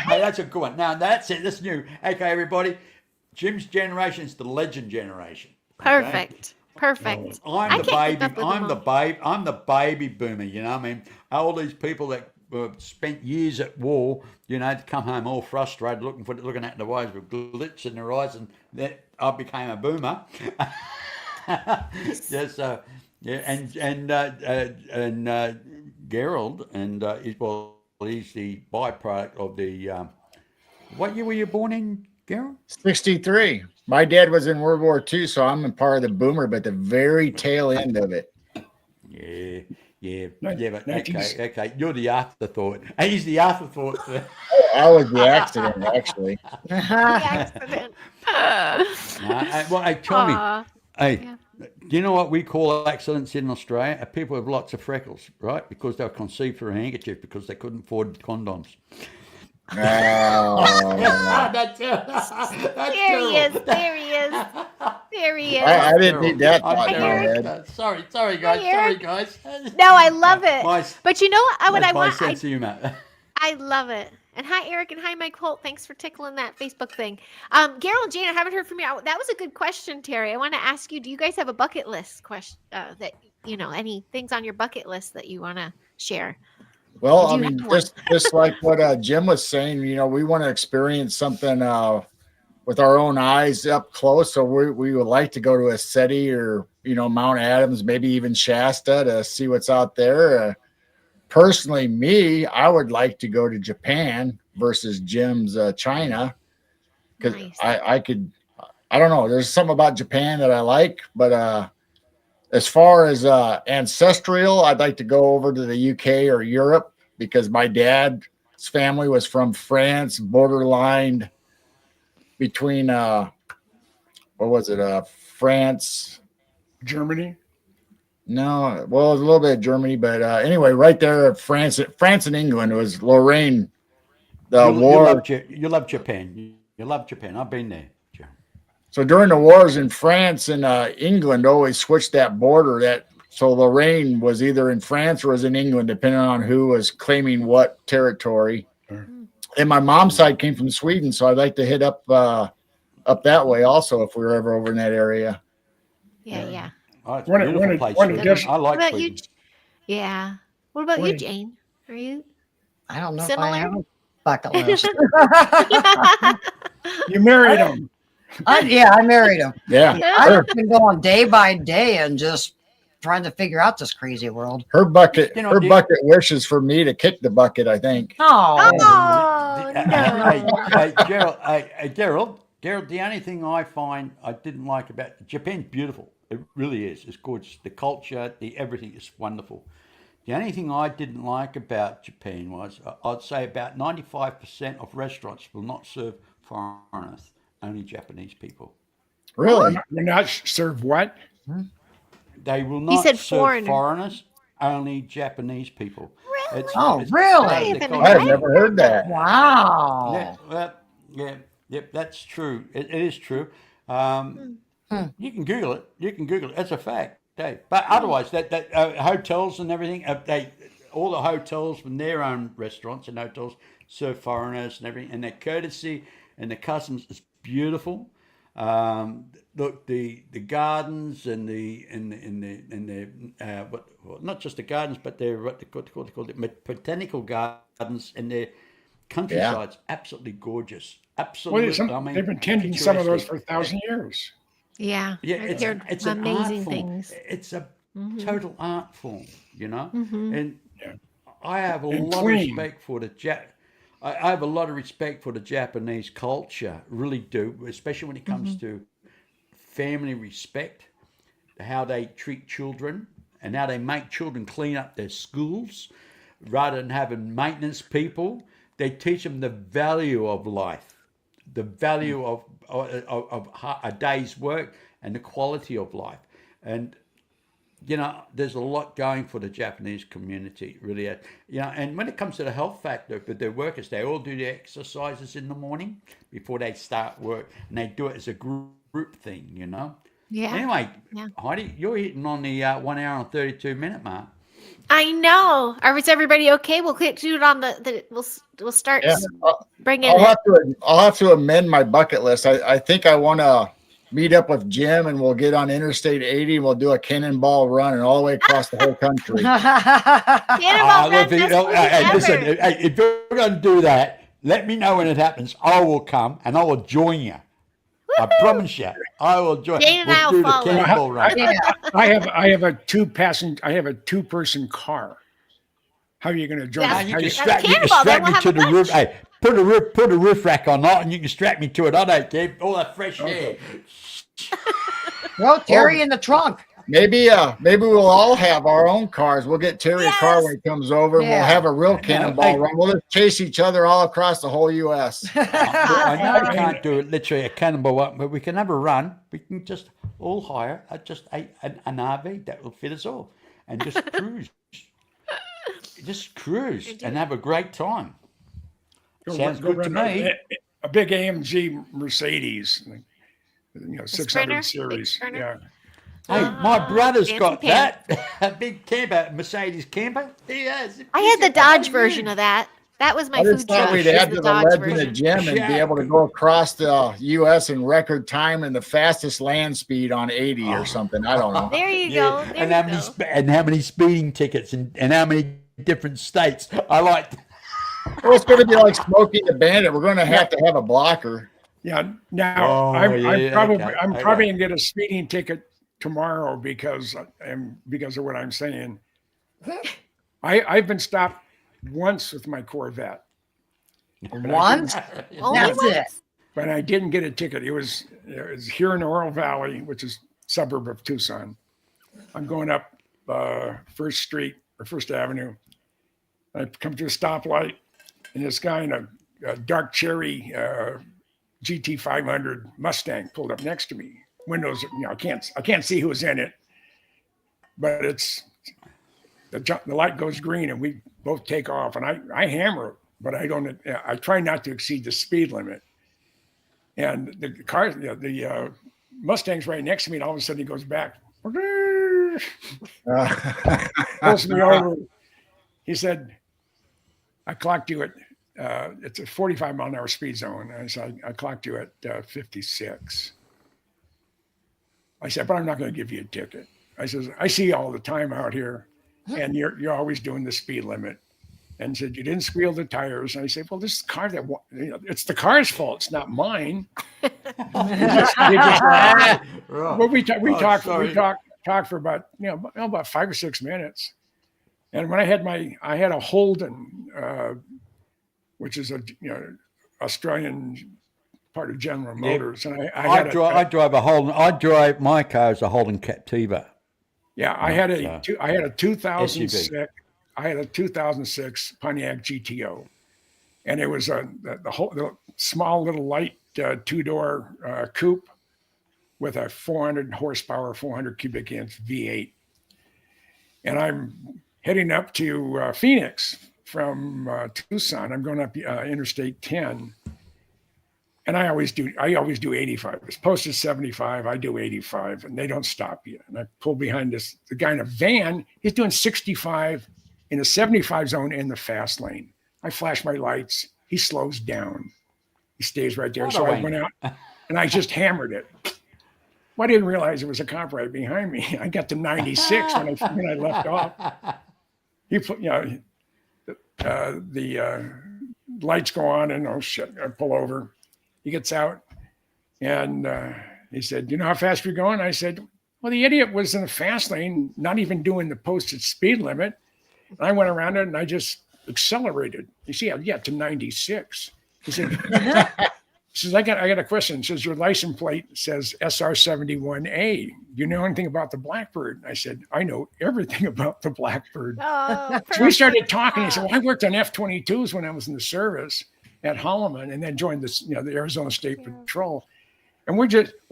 Hey, that's a good one. Now that's it. That's new. Okay, everybody. Jim's generation is the legend generation. okay? Perfect. Perfect. I'm I the can't keep baby. up with them all. I'm the baby boomer. You know, I mean, all these people that spent years at war, to come home all frustrated, looking at the wives with glitch in their eyes, and that I became a boomer. Yes, yeah, and Gerald, and he's the byproduct of the. What year were you born in, Gerald? 63. My dad was in World War II, so I'm a part of the boomer, but the very tail end of it. Yeah, yeah, Nin- yeah. But 19 okay. You're the afterthought. He's the afterthought. I was the accident, actually. The accident. Well, hey, tell me, Aw, hey, yeah. do you know what we call accidents in Australia? People with lots of freckles, right? Because they were conceived through a handkerchief because they couldn't afford condoms. Oh, That's There he is. There he is. There he is. I didn't need that I'm thought in my Eric. head. Sorry, Hi, guys. Eric. guys. No, I love it. My, But you know what that's I my want? sense of humor. I love it. And hi, Eric, and hi, Mike Holt. Thanks for tickling that Facebook thing. Gail and Jane, I haven't heard from you. That was a good question, Terry. I want to ask you: do you guys have a bucket list question? That any things on your bucket list that you want to share? Well, Do I you mean, have one? just like what Jim was saying, we want to experience something with our own eyes up close. So we would like to go to a SETI or Mount Adams, maybe even Shasta to see what's out there. Personally, I would like to go to Japan versus Jim's China because Nice. I don't know. There's something about Japan that I like, but as far as ancestral, I'd like to go over to the UK or Europe because my dad's family was from France, borderline between what was it? France. Germany. No, well, it was a little bit of Germany, but anyway, right there, France and England was Lorraine. The You war. love Japan. You love Japan. I've been there, Joe. So during the wars in France and England, always switched that border. So Lorraine was either in France or was in England, depending on who was claiming what territory. And my mom's side came from Sweden, so I'd like to hit up that way also if we were ever over in that area. Yeah. Oh, it's a One- beautiful one- place. one Sweden. addition- I What like about Sweden. you? Yeah. What about you, Wait. Jane? Are you I don't know if similar? I have a bucket list. You married him. Yeah, I married him. Yeah, I've been going day by day and just trying to figure out this crazy world. her bucket You know, her the- bucket wishes for me to kick the bucket. I think. Oh, Oh no. Gerald, the only thing I find I didn't like about Japan's beautiful. It really is. It's gorgeous. The culture, the everything is wonderful. The only thing I didn't like about Japan was I'd say about 95% of restaurants will not serve foreigners, only Japanese people. Really? You're not serve what? They will not said serve foreigner. foreigners, only Japanese people. Really? Oh, it's really? part of I their haven't culture. I have never heard that. wow. Yeah, well, yep, that's true. It is true. You can Google it. That's a fact, Dave. But otherwise, that hotels and everything, all the hotels from their own restaurants and hotels serve foreigners and everything, and their courtesy and the customs is beautiful. Look, the gardens and not just the gardens, but they're what they call it botanical gardens and their countryside's absolutely gorgeous. Absolutely, Well, they've been tending some of those for 1,000 years. Yeah. Yeah, I've heard it's an art amazing form. things. It's a Mhm. total art form, Mhm. And Yeah. I have a And lot clean. of respect for I have a lot of respect for the Japanese culture, really do, especially when it comes to family respect, how they treat children, and how they make children clean up their schools rather than having maintenance people. They teach them the value of life, the value of a day's work, and the quality of life. And there's a lot going for the Japanese community, really. And when it comes to the health factor for their workers, they all do their exercises in the morning before they start work, and they do it as a group thing. Yeah. Anyway, Yeah. Heidi, you're hitting on the 1 hour and 32 minute mark. I know. Is everybody okay? We'll do it on we'll start Yeah, bringing I'll it. have to amend my bucket list. I think I want to meet up with Jim, and we'll get on Interstate 80 and we'll do a cannonball run and all the way across the whole country. Cannonball Run, Listen, best movie ever. if you're going to do that, let me know when it happens. I will come and I will join you. I promise you, I will join. Jane and I will do the follow. cannonball run. Yeah. I have a two-person car. How are you going to join? Yeah, us? You How can you- strap cannonball, then me we'll to have a the roof. bunch. Hey, put a roof rack on that, and you can strap me to it. I don't care. All that fresh air. Throw Terry in the trunk. Maybe we'll all have our own cars. We'll get Terry a car when he comes over, and we'll Yeah. have a real cannonball Hey. run. We'll just chase each other all across the whole U.S. I know we can't do it literally a cannonball run, but we can have a run. We can just all hire an RV that will fit us all and just cruise. Just cruise and have a great time. Sounds good to run me. A big AMG Mercedes, 600 Sprinter? Big series. Sprinter? Yeah. Hey, my brother's fancy got pants. that. A big camper, Mercedes camper. He has. I had the Dodge version of that. That was my I food just thought truck. we'd was add the to the Dodge legend version. of Jim and be able to go across the U.S. in record time and the fastest land speed on 80 or something. I don't know. There you go. There and you how go. many and how many speeding tickets and how many different states. I like. Well, it's going to be like Smokey the Bandit. We're going to have a blocker. Yeah. Now Oh, I'm probably okay, I'm okay. probably gonna get a speeding ticket tomorrow because of what I'm saying. I've been stopped once with my Corvette. Once? Only That's once? it. But I didn't get a ticket. It was here in Oro Valley, which is a suburb of Tucson. I'm going up First Street or First Avenue. I come to a stoplight, and this guy in a dark cherry GT 500 Mustang pulled up next to me. Windows, I can't see who's in it, but it's the light goes green, and we both take off, and I hammer it, but I try not to exceed the speed limit. And the car, the Mustang's right next to me, and all of a sudden he goes back, pulls me over. He said, "I clocked you at it's a 45-mile-an-hour speed zone." And so I clocked you at 56. I said, "But I'm not going to give you a ticket." I says, "I see you all the time out here, and you're always doing the speed limit." And said, "You didn't squeal the tires." And I said, "Well, this car it's the car's fault. It's not mine." Well, we talked for about about 5 or 6 minutes. And when I had a Holden, which is a Australian part of General Motors, and I drive a Holden. My car is a Holden Captiva. Yeah, I had a 2006. SUV. I had a 2006 Pontiac GTO, and it was the small little light two-door coupe with a 400 horsepower, 400 cubic inch V8. And I'm heading up to Phoenix from Tucson. I'm going up Interstate 10. And I always do 85. It's posted 75. I do 85, and they don't stop you. And I pull behind the guy in a van. He's doing 65 in a 75 zone in the fast lane. I flash my lights. He slows down. He stays right there. So I went out and I just hammered it. Well, I didn't realize it was a cop right behind me. I got to 96 when I left off. He put, the lights go on, and oh shit, I pull over. He gets out, and he said, "You know how fast you're going?" I said, "Well, the idiot was in the fast lane, not even doing the posted speed limit." And I went around it, and I just accelerated. You see, I got to 96. He said, he says, I got a question. He says, "Your license plate says SR71A. Do you know anything about the Blackbird?" I said, "I know everything about the Blackbird." Oh, So we started talking. He said, "Well, I worked on F-22s when I was in the service at Holloman, and then joined the Arizona State Patrol." And we're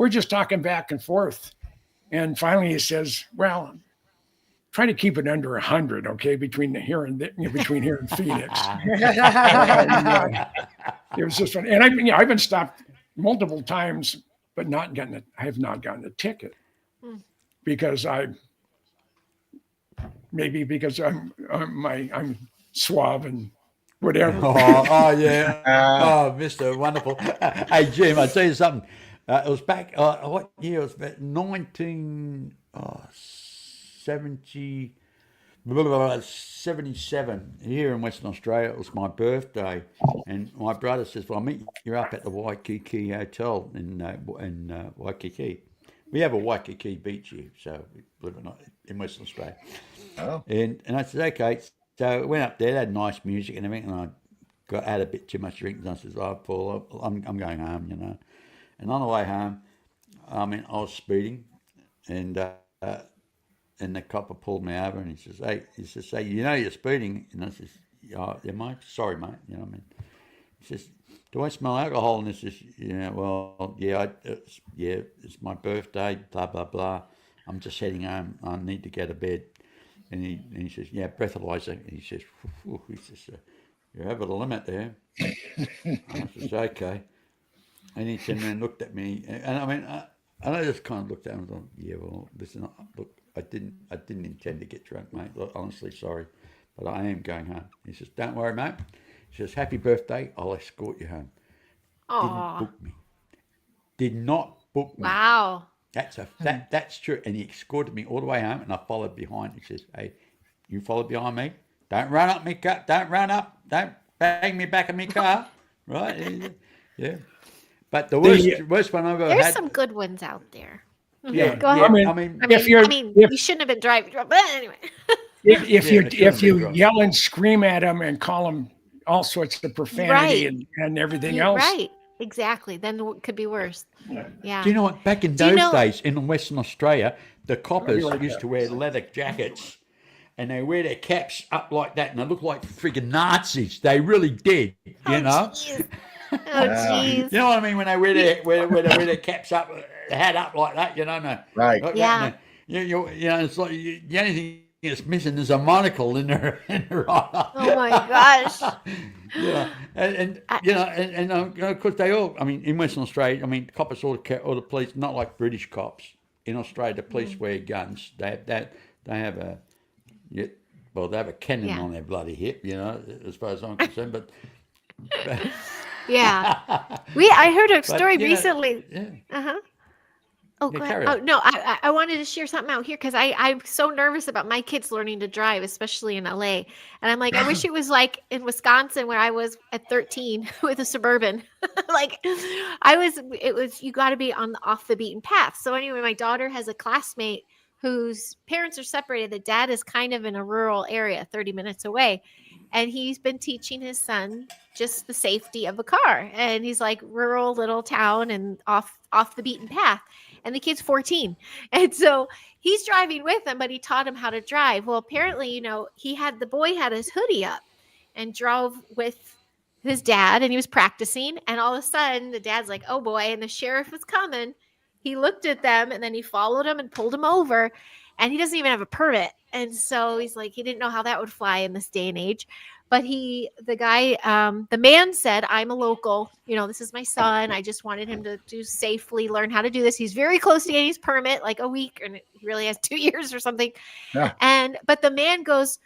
just talking back and forth. And finally he says, "Well, try to keep it under 100, okay, between here and Phoenix." And, it was just fun. And I've been stopped multiple times, but I have not gotten a ticket because maybe because I'm suave and whatever. Oh yeah. Uh, Oh, Mr. Wonderful. Hey, Jim, I'll tell you something. It was back, what year? It was about 1970, 77 here in Western Australia. It was my birthday. And my brother says, well, I'll meet you up at the Waikiki Hotel in Waikiki. We have a Waikiki beach here, so we live in Western Australia. oh, And I said, okay. So I went up there, they had nice music and everything, and I had a bit too much drink, and I said, oh, Paul, I'm going home, you know. And on the way home, I was speeding, and the copper pulled me over, and he says, hey, you know you're speeding, and I says, oh, yeah, mate, sorry, mate, you know what I mean. He says, do I smell alcohol? And he says, yeah, well, yeah, it's my birthday, blah blah blah. I'm just heading home. I need to go to bed. And he says, yeah, breathalyzer. He says, you're over the limit there. I says, okay. And he turned around and looked at me, and I just kind of looked at him and thought, yeah, well, listen, look, I didn't intend to get drunk, mate. Look, honestly, sorry, but I am going home. He says, don't worry, mate. He says, happy birthday. I'll escort you home. Didn't Aw. book me. Did not book me. Wow. That's true. And he escorted me all the way home, and I followed behind. He says, hey, you follow behind me. Don't run up me car. Don't run up. Don't bang me back in my car. Right? Yeah. But the worst one I've ever There's had. some good ones out there. Yeah. Go ahead. If you're You shouldn't have been driving, but anyway. if Yeah, you drunk. yell and scream at them and call them all sorts of profanity Right. and everything You're else, right. Exactly. Then it could be worse. Yeah. Do you know what? Back in Do you those know- days in Western Australia, the coppers like used that. to wear leather jackets, and they wear their caps up like that, and they look like friggin' Nazis. They really did, you know. Jeez. Oh, jeez. You know what I mean when they wear their caps up, hat up like that. You know, no, right. like Yeah. that, no. You know, it's like the only thing that's missing is a monocle in their eye. Oh my gosh. Yeah, and of course they all. I mean, in Western Australia, coppers all the police, not like British cops. In Australia, the police wear guns. They have that. They have a, yeah, well, they have a cannon Yeah. on their bloody hip. You know, as far as I'm concerned. But Yeah. I heard a story you know, recently. yeah. Uh-huh. Oh, Yeah, go carry ahead. Oh, on. no, I wanted to share something out here because I'm so nervous about my kids learning to drive, especially in LA. And I'm like, I wish it was like in Wisconsin where I was at 13 with a Suburban. Like you got to be off the beaten path. So anyway, my daughter has a classmate whose parents are separated. The dad is kind of in a rural area, 30 minutes away. And he's been teaching his son just the safety of a car. And he's like rural little town and off the beaten path. And the kid's 14. And so he's driving with him, but he taught him how to drive. Well, apparently, the boy had his hoodie up and drove with his dad, and he was practicing. And all of a sudden the dad's like, oh boy, and the sheriff was coming. He looked at them and then he followed him and pulled him over. And he doesn't even have a permit. And so he's like, he didn't know how that would fly in this day and age. But the man said, I'm a local, this is my son. I just wanted him to safely learn how to do this. He's very close to getting his permit, like a week, and he really has 2 years or something. Yeah. But the man goes,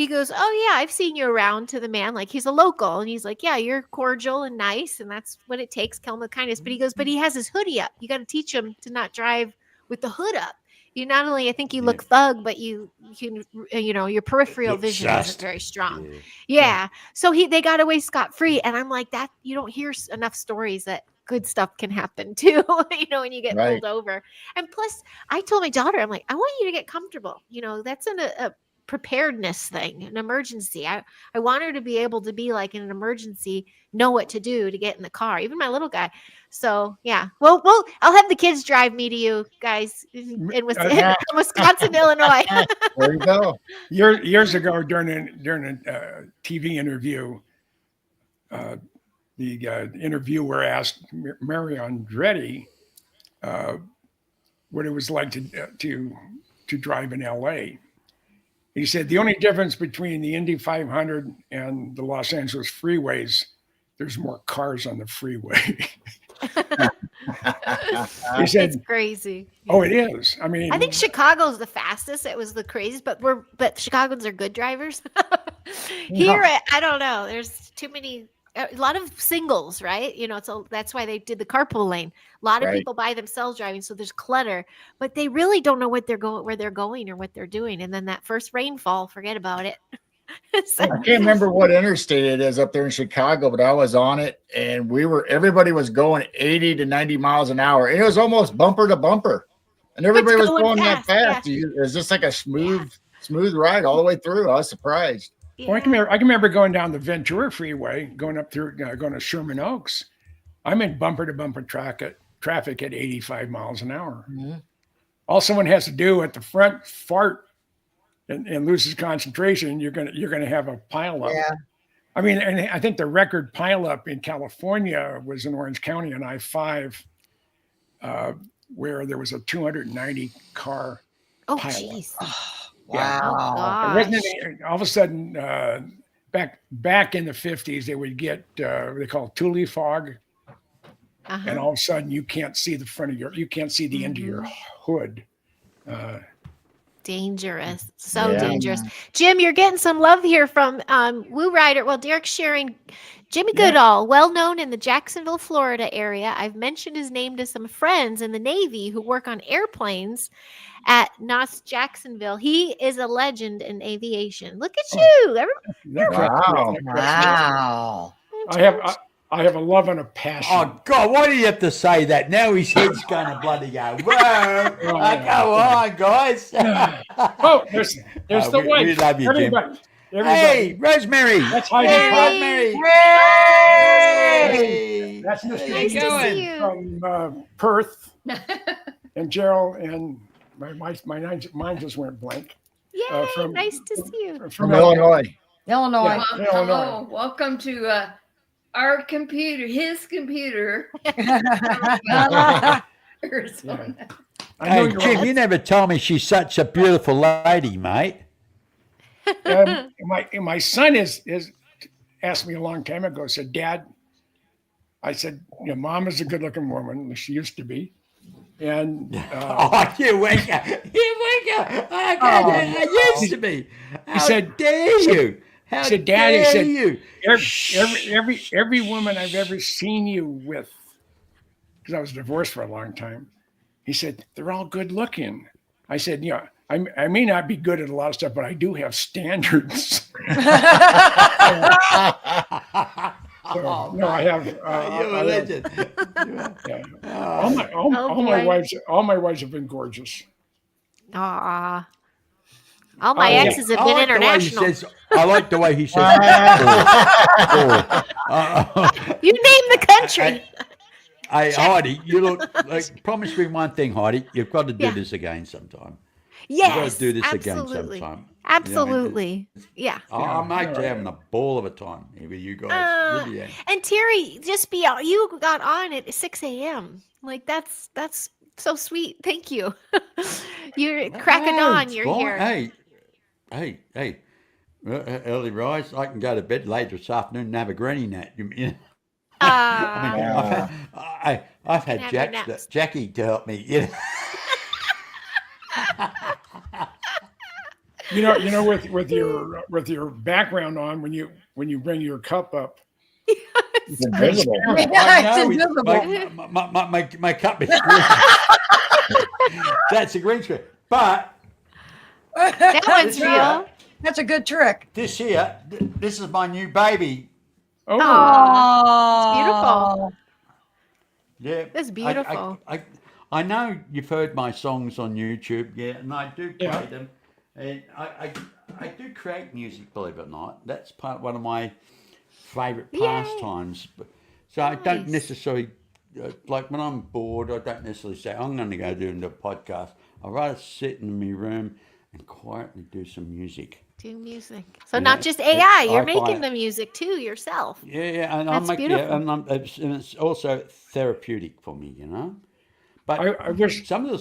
oh yeah, I've seen you around, to the man. Like, he's a local. And he's like, yeah, you're cordial and nice. And that's what it takes. Kill him with kindness. But he goes, but he has his hoodie up. You got to teach him to not drive with the hood up. You not only, I think you look thug, but you can, your peripheral Look vision sus. isn't very strong. Yeah. Yeah. So they got away scot-free. And I'm like, that you don't hear enough stories that good stuff can happen too, when you get Right. pulled over. And plus, I told my daughter, I'm like, I want you to get comfortable. That's a preparedness thing, an emergency. I want her to be able to be like in an emergency, know what to do to get in the car, even my little guy. So yeah, well, I'll have the kids drive me to you guys in Wisconsin, Illinois. There you go. years ago during a TV interview, the interviewer asked Mary Andretti what it was like to drive in LA. He said the only difference between the Indy 500 and the Los Angeles freeways, there's more cars on the freeway. He said, It's crazy. "Oh, it is. I mean, I think Chicago's the fastest. It was the craziest, but Chicagoans are good drivers. Here, I don't know. There's too many. A lot of singles, right? So that's why they did the carpool lane. A lot of Right. people by themselves driving, so there's clutter, but they really don't know what they're going, where they're going, or what they're doing. And then that first rainfall, forget about it. So- I can't remember what interstate it is up there in Chicago, but I was on it and everybody was going 80 to 90 miles an hour. And it was almost bumper to bumper. And everybody was going going that fast, fast. It was just like a smooth ride all the way through. I was surprised. well, I can remember going down the Ventura Freeway, going up through, going to Sherman Oaks. I'm in bumper to bumper traffic at 85 miles an hour. Mhm. All someone has to do at the front fart and loses concentration, you're gonna have a pile up. Yeah. I mean, and I think the record pile up in California was in Orange County on I-5, where there was a 290 car Oh, pile up. jeez. Yeah. Oh, Wow. It wasn't gosh. any, all of a sudden, back in the 50s, they would get what they call Thule fog, and Uh-huh. all of a sudden you can't see you can't see the end of your hood. Dangerous. So Yeah. dangerous. Jim, you're getting some love here from Woo Rider. Well, Derek's sharing Jimmy Yeah. Goodall, well known in the Jacksonville, Florida area. I've mentioned his name to some friends in the Navy who work on airplanes at NOS Jacksonville. He is a legend in aviation. Look at you. That cracks me up. Wow. That cracks me up. Wow. I have a love and a passion. Oh God! Why do you have to say that? Now his head's going to bloody go. Whoa! Go on, guys. Oh, there's the we wife. love you, Jim. Everybody. Hey, Rosemary. That's Heidi Hey, Popp. Rosemary. Hey. That's Mr. How Nice you to see going? you. from Perth, and Gerald and mine just went blank. Yay, from- nice to see you. From Illinois. Illinois. Yeah. Well, Illinois. hello, welcome to our computer, his computer. Arizona. I know Hey, you're Jim, you never told me she's such a beautiful lady, mate. my son is asked me a long time ago. Said, "Dad," I said, "Mom is a good-looking woman. She used to be." And Oh, you wanker. You wanker. Oh, God, I used to be. How said- dare you? How said, "Dad," he dare said, you? every woman I've ever seen you with, because I was divorced for a long time, he said, "They're all good looking." I said, I may not be good at a lot of stuff, but I do have standards. So, no, I have. You're I a have- legend. yeah. Oh, All my boy. wives have been gorgeous. Aw. All my Oh, yeah. exes have I been like the way he international. says. I like the way he says. You name the country. Hey, Heidi, you look like. Promise me one thing, Heidi. You've got to do Yeah. this again sometime. Yes, You've got to do this absolutely. again sometime. Absolutely. Yeah. I'm actually having a ball of a time here with you guys. Uh, Really am. And Terry, you got on at 6 a.m. Like that's so sweet. Thank you. You're cracking No, on. it's You're fine. here. Hey. Early rise. I can go to bed later this afternoon and have a granny nap. You know? I mean, Ah, I've had Have your naps. Jackie to help me. You know? With your background on, when you bring your cup up, It's invisible. I It's know invisible. my cup is green. That's a green screen. But that one's This real. That's a good trick. this here, this is my new baby. oh, Aw, beautiful. Yeah, That's beautiful. I know you've heard my songs on YouTube, yeah, and I do play Yeah. them, and I do create music, believe it or not. That's one of my favourite Yay. pastimes. So I don't Nice. necessarily like when I'm bored. I don't necessarily say I'm going to go do a podcast. I'd rather sit in my room and quietly do some music. Do music. So Yeah, not just it- AI. You're I making find- the music too yourself. Yeah, and That's beautiful. and it's also therapeutic for me, you know. But I wish. some of the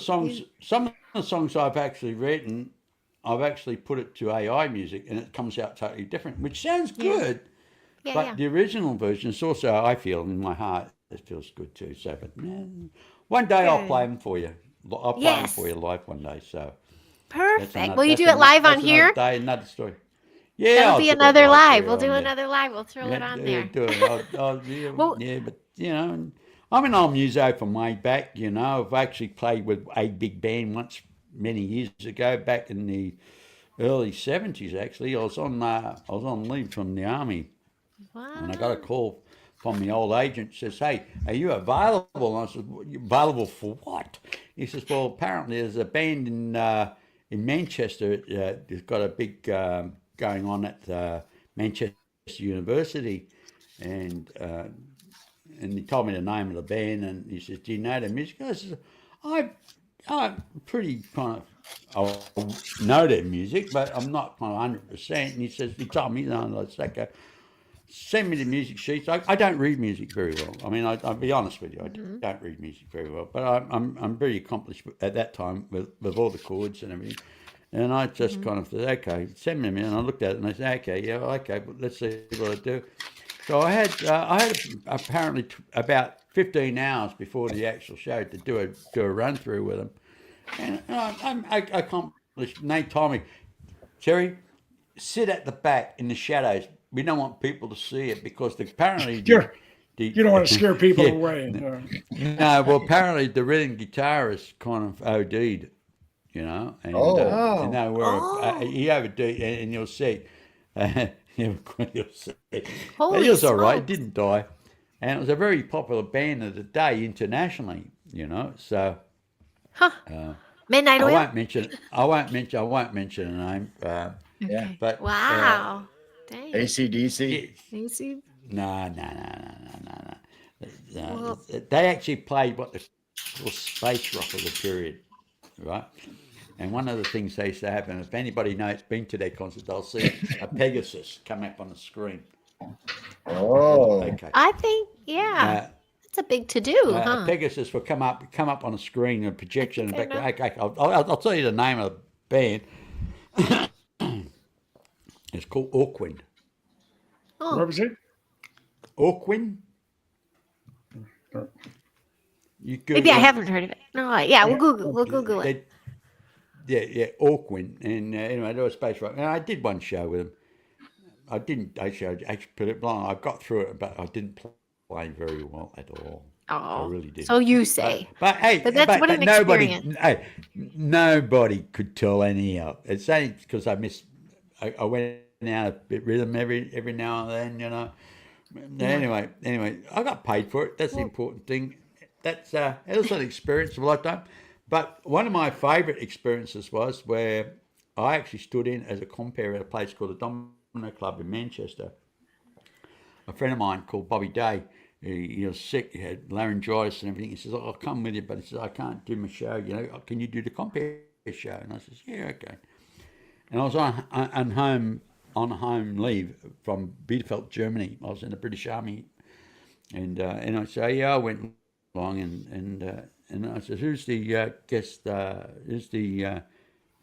songs I've actually written, I've actually put it to AI music, and it comes out totally different, which sounds good. Yeah, But yeah. the original version is also, I feel in my heart, feels good too. So, but one day I'll Good. play them for you. I'll play them for Yes. you live one day. So Perfect. Will you do it live on here? Another day, another story. Yeah, That'll I'll be do it another live. for We'll you do on there. another live. We'll throw it Yeah, on yeah, there. do it. Yeah, Well- yeah, but I'm an old muso from way back. I've actually played with a big band once many years ago, back in the early '70s. Actually, I was on leave from the army, and I got a call from the old agent. Says, "Hey, are you available?" And I said, "Available for what?" He says, "Well, apparently there's a band in Manchester. There's got a big going on at Manchester University, and." And he told me the name of the band, and he says, "Do you know the music?" I said, I'm pretty kind of, I know their music, but I'm not kind of 100%." And he told me, "No, let's okay, send me the music sheets." I don't read music very well. I mean, I'll be honest with you, I don't read music very well, but I'm very accomplished at that time with all the chords and everything. And I just kind of said, "Okay, send me a minute." And I looked at it and I said, "Okay, yeah, okay, but let's see what I do." So I had apparently about 15 hours before the actual show to do a run through with them, and I accomplished. And they told me, "Terry, sit at the back in the shadows. We don't want people to see it because apparently You don't want to scare people Yeah. away. No, well, apparently the rhythm guitarist kind of OD'd, and Oh. and they were he OD'd, and you'll see. You'll see. Holy He was all right. smokes. Didn't die, and it was a very popular band of the day internationally. So Huh. Midnight I Oil? won't mention. I won't mention a name. Yeah. But Wow. Dang. AC/DC. You see? No. Well- They actually played what they call space rock of the period, right? And one of the things they used to happen, if anybody knows, been to their concert, they'll see a Pegasus come up on the screen. Oh. Okay. I think, yeah. It's a big to do, A huh? Pegasus will come up on a screen, a projection in the think I back. Okay, I'll tell you the name of the band. It's called Auckwind. Oh, What was it? Auckwind? You maybe I Google it. haven't heard of it. No, yeah, we'll Google it. Yeah, Auckwind. And anyway, there was space rock. And I did one show with them. I didn't actually put it blunt. I got through it, but I didn't play very well at all. I Oh, really did. so you say. But hey, But that's what an nobody, experience. hey, nobody could tell any of it. It's only because I went out a bit rhythm every now and then, Anyway, I got paid for it. That's the important thing. That's it was an experience of a lifetime. But one of my favourite experiences was where I actually stood in as a compere at a place called the Domino Club in Manchester. A friend of mine called Bobby Day, he was sick, he had laryngitis and everything. He says, "I'll come with you," but he says, "I can't do my show, can you do the compere show?" And I says, "Yeah, okay." And I was on home leave from Bielefeld, Germany. I was in the British Army, and I say, "Yeah," I went along and I said, "Who's the guest? Who's the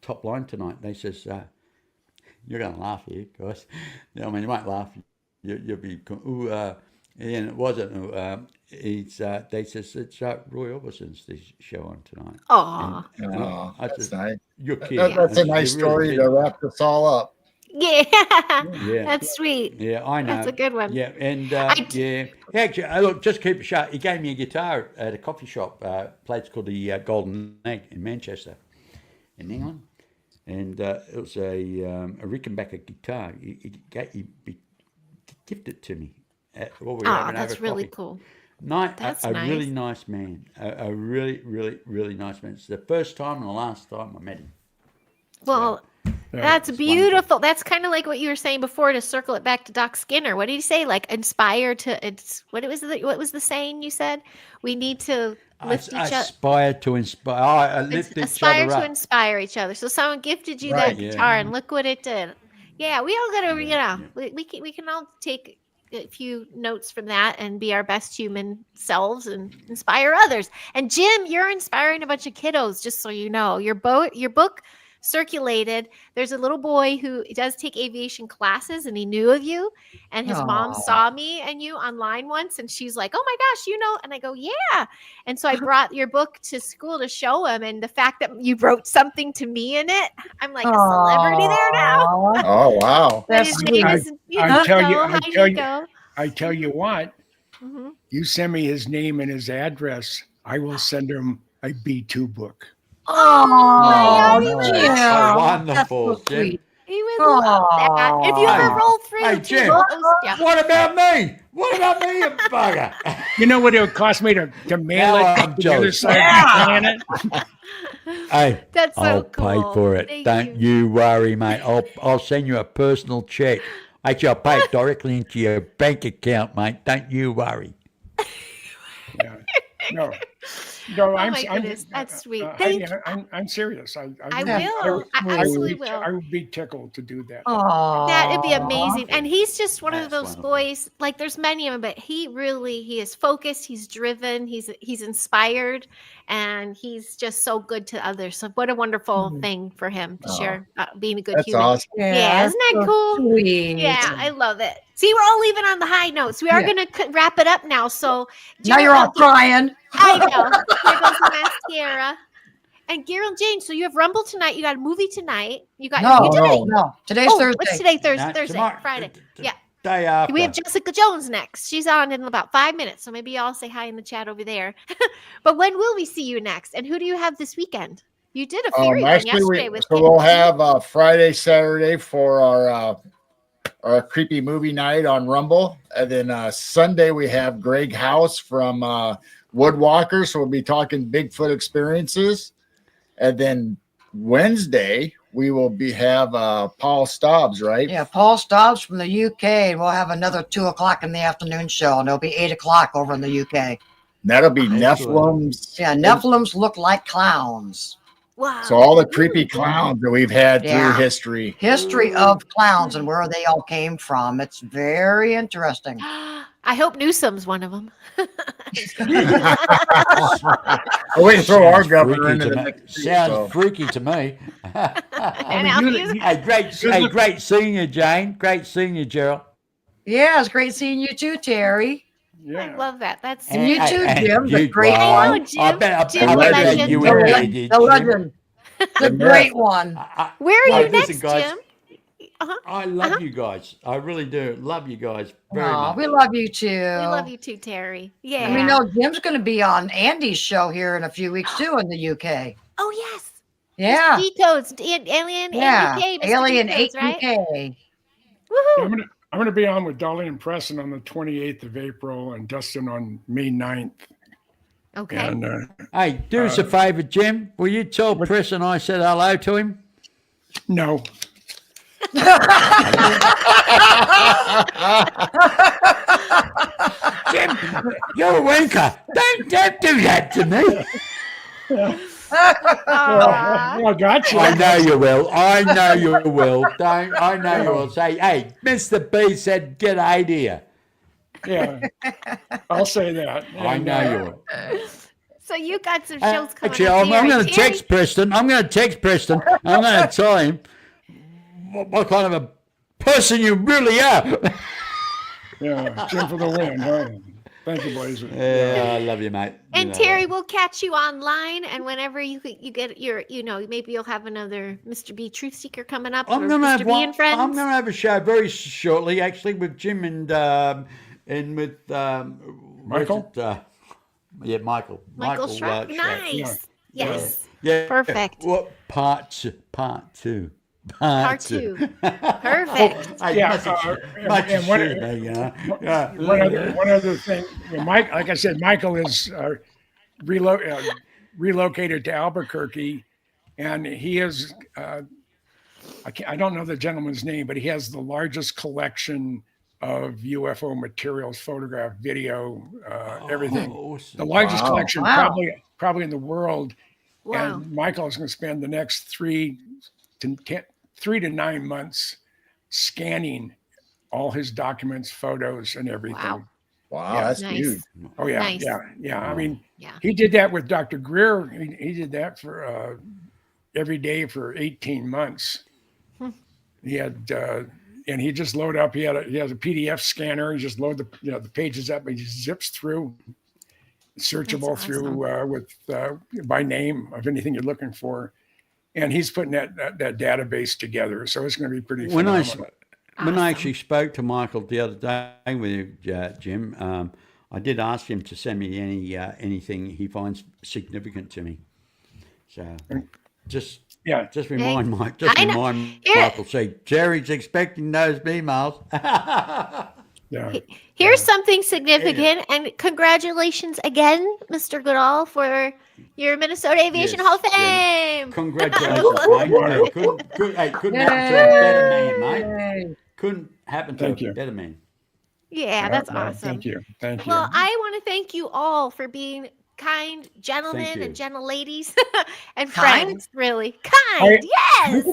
top line tonight?" They says, "You're going to laugh here, guys." I mean, you won't laugh. You'll be, ooh, and it wasn't. They says it's Roy Orbison's the show on tonight. Aw. And Oh, I that's said, nice. "You're kidding." That's a You nice really story kidding. to wrap this all up. Yeah. Yeah. That's sweet. Yeah, I know. That's a good one. Yeah, and I- yeah, actually, look, just keep it short. He gave me a guitar at a coffee shop, place called the Golden Egg in Manchester, in England, and it was a Rickenbacker guitar. He gifted it to me while we were Aw, having over that's really coffee. cool. That's That's really nice. nice man. A really, really, really nice man. It's the first time and the last time I met him. Well, that's beautiful. That's kind of like what you were saying before. To circle it back to Doc Skinner, what did he say? Like inspire to. It's what was the saying you said? We need to lift each other. Aspire to inspire. Lift each Aspire other to up. inspire each other. So someone gifted you Right, that yeah. guitar, and look what it did. Yeah, we all gotta, Yeah. we can all take a few notes from that and be our best human selves and inspire others. And Jim, you're inspiring a bunch of kiddos. Just so you know, your book, circulated. There's a little boy who does take aviation classes, and he knew of you, and his mom Aw. saw me and you online once, and she's like, "Oh my gosh, you know?" And I go, "Yeah." And so I brought your book to school to show him, and the fact that you wrote something to me in it, I'm like a celebrity there now. Aw, Oh, wow. And that's his sweet. name is I tell you, Nico. I Hi, tell you, Nico. I tell you what, Mhm. you send me his name and his address, I will send him a B2 book. Oh, Oh, he would nice. love Oh, that. Jim, that's so wonderful, Jim. sweet. He would love that. If you ever Hey, roll through, hey, too, Jim. we'll host you. What about me? What about me, you bugger? You know what it would cost me to mail Now it I'm to the other jealous. side Yeah. of the planet? Hey, That's so I'll cool. pay for it. Thank Don't you worry, mate. I'll send you a personal check. Actually, I'll pay it directly into your bank account, mate. Don't you worry. Yeah. No, no, Oh I'm, my goodness, that's sweet. Heidi, Thank you. I'm serious. I would will. I would absolutely be, will. I would be tickled to do that. That'd be Aw. amazing. And he's just one of That's those wonderful. boys, like there's many of them, but he is focused, he's driven, he's inspired, and he's just so good to others. So what a wonderful Mhm. thing for him to Oh, share being a good that's human. awesome. Yeah, isn't that that's so cool? Sweet. Yeah, I love it. See, we're all leaving on the high notes. We are Yeah. going to wrap it up now. So Now you're all crying. I know. Here goes the mascara. And Gerald James, so you have Rumble tonight. You got a movie tonight. You got No, you did it. no. Today's Oh, Thursday. what's today? Thursday, No, Thursday, tomorrow- Friday. Yeah. Day after. We have Jessica Jones next. She's on in about 5 minutes. So maybe y'all say hi in the chat over there. But when will we see you next? And who do you have this weekend? You did a Fury one Actually, yesterday with we'll have Friday, Saturday for our creepy movie night on Rumble, and then Sunday we have Greg House from Woodwalker, so we'll be talking Bigfoot experiences, and then Wednesday we will have Paul Stobbs, right? Yeah, Paul Stobbs from the UK, and we'll have another 2:00 in the afternoon show, and it'll be 8:00 over in the UK. That'll be Excellent. Nephilims. Yeah, Nephilims look like clowns. wow. So all the creepy clowns that we've had through Yeah. history. History of clowns and where they all came from. It's very interesting. I hope Newsom's one of them. Oh, we throw our Sounds governor freaky into to the me. mix. too, Sounds so. freaky to me. And I'll use- Great seeing you, Jane. Great seeing you, Gerald. Yeah, it's great seeing you too, Terry. I Yeah. love that. That's And you too, Jim, the you- great I one. know, Jim. I bet Jim, I the bet legend. you The, were le- there, did the Jim. legend. The The great one. Where are Well, you listen, next, guys. Jim? Uh-huh. I love you guys. I really do. Love you guys very Aw, much. we love you too. We love you too, Terry. Yeah. And we know Jim's going to be on Andy's show here in a few weeks too in the UK. Oh, yes. Yeah. D-Toads, Alien Yeah. 8UK, Mr. Alien D-Toads, 8 right? UK. Woohoo. I'm gonna be on with Dolly and Preston on the 28th of April and Dustin on May 9th. Okay. And Hey, do us a favor, Jim. Will you tell Preston I said hello to him? no, Jim, you're a wanker. Don't do that to me. Aw. I got you. I know you will. I know you will. I know you will. Say, hey, Mr. B said, get out here. Yeah, I'll say that. I And, know you will. So you got some shows coming Actually, up I'm here. going to Terry- text Preston. I'm going to text Preston. I'm going to tell him what kind of a person you really are. Yeah, Jim for the win. Huh? Thank you, Blazer. Yeah, I love you, mate. And You know Terry, that. we'll catch you online, and whenever you get your, maybe you'll have another Mr. B Truth Seeker coming up, I'm or going to Mr. have B one. and friends. I'm going to have a show very shortly, actually, with Jim and with Michael? Yeah, Michael. Michael Schreck. Schreck. Nice. Yes. Yeah. Perfect. What part two? Part two. Perfect. Hey, Yeah, much and one- excuse me, you know. Yeah. One other thing, Mike. Like I said, Michael is relocated to Albuquerque, and he is. I don't know the gentleman's name, but he has the largest collection of UFO materials, photograph, video, everything. Awesome. The largest Wow. collection, Wow. probably in the world. Wow. And Michael is going to spend the next 3 to 9 months scanning all his documents, photos, and everything. Wow. Wow, Yeah. that's Nice. huge. Oh yeah, Nice. yeah. I mean, Yeah. he did that with Dr. Greer. He did that for every day for 18 months. Hmm. He had, and he just load up. He has a PDF scanner. He just load the pages up. And he just zips through, searchable That's awesome. through with by name of anything you're looking for. And he's putting that database together, so it's going to be pretty When I phenomenal. when Awesome. I actually spoke to Michael the other day with you, Jim, I did ask him to send me anything he finds significant to me. So just Yeah, remind Mike. I know. Here- Michael. Say Jerry's expecting those emails. yeah. Here's something significant, and congratulations again, Mr. Goodall, for your Minnesota Aviation Yes, Hall of yeah. Fame. Congratulations, Woo! mate. Couldn't happen to a better man, mate. Yay. Couldn't happen to Thank a you. better man. Yeah, that's No, awesome. Thank you. Thank you. Well, I want to thank you all for being kind Thank gentlemen you. and gentle ladies and Kind? friends, really. Kind, yes.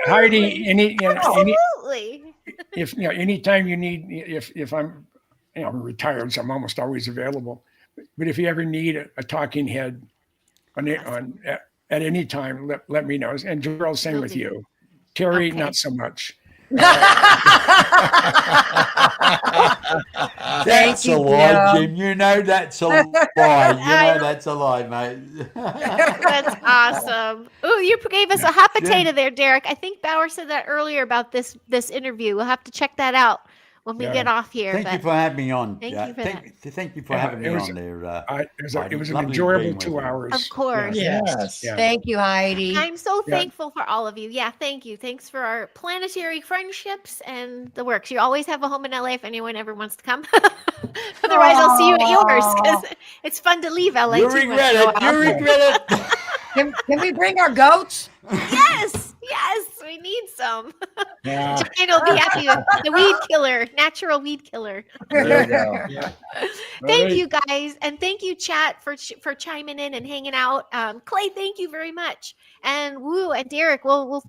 Heidi, Absolutely. if anytime you need, if I'm, I'm retired, so I'm almost always available. But if you ever need a talking head at any time, let me know. And Gerald, same Will with do. you. Terry, Okay. not so much. That's you, a lie, Jim. Jim. You know that's a lie. That's a lie, mate. That's awesome. Ooh, you gave us a hot potato there, Derek. I think Bauer said that earlier about this interview. We'll have to check that out when we Yeah. get off here. Thank you but for having me on. Thank you for thank you for Yeah, having me it was- on there. It was an Lovely enjoyable being with 2 you. hours. of course. Yes. Yeah. Thank you, Heidi. I'm so Yeah. thankful for all of you. Yeah, thank you. Thanks for our planetary friendships and the works. You always have a home in LA if anyone ever wants to come. Otherwise, I'll see you at yours because it's fun to leave LA You too. regret it. You regret it. Can we bring our goats? Yes, we need some. Yeah. Jane will be happy with the weed killer, natural weed killer. There you go. Yeah. Thank Right. you guys, and thank you, chat, for chiming in and hanging out. Clay, thank you very much, and Woo and Derek. We'll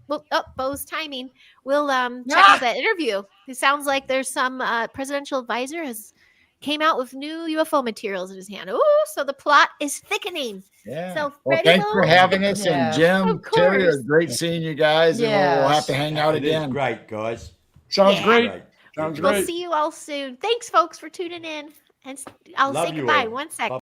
Bo's timing. We'll check out that interview. It sounds like there's some presidential advisor has came out with new UFO materials in his hand. Ooh, so the plot is thickening. Yeah. So, Well, ready, thanks Bo? for having us. Yeah. And Jim, Of Terry, it was course. great seeing you guys. And we'll have to Yes. hang out It is again. great, guys. Sounds Yeah. great. Great. Sounds We'll great. see you all soon. Thanks, folks, for tuning in. And I'll Love say you goodbye. all. 1 sec.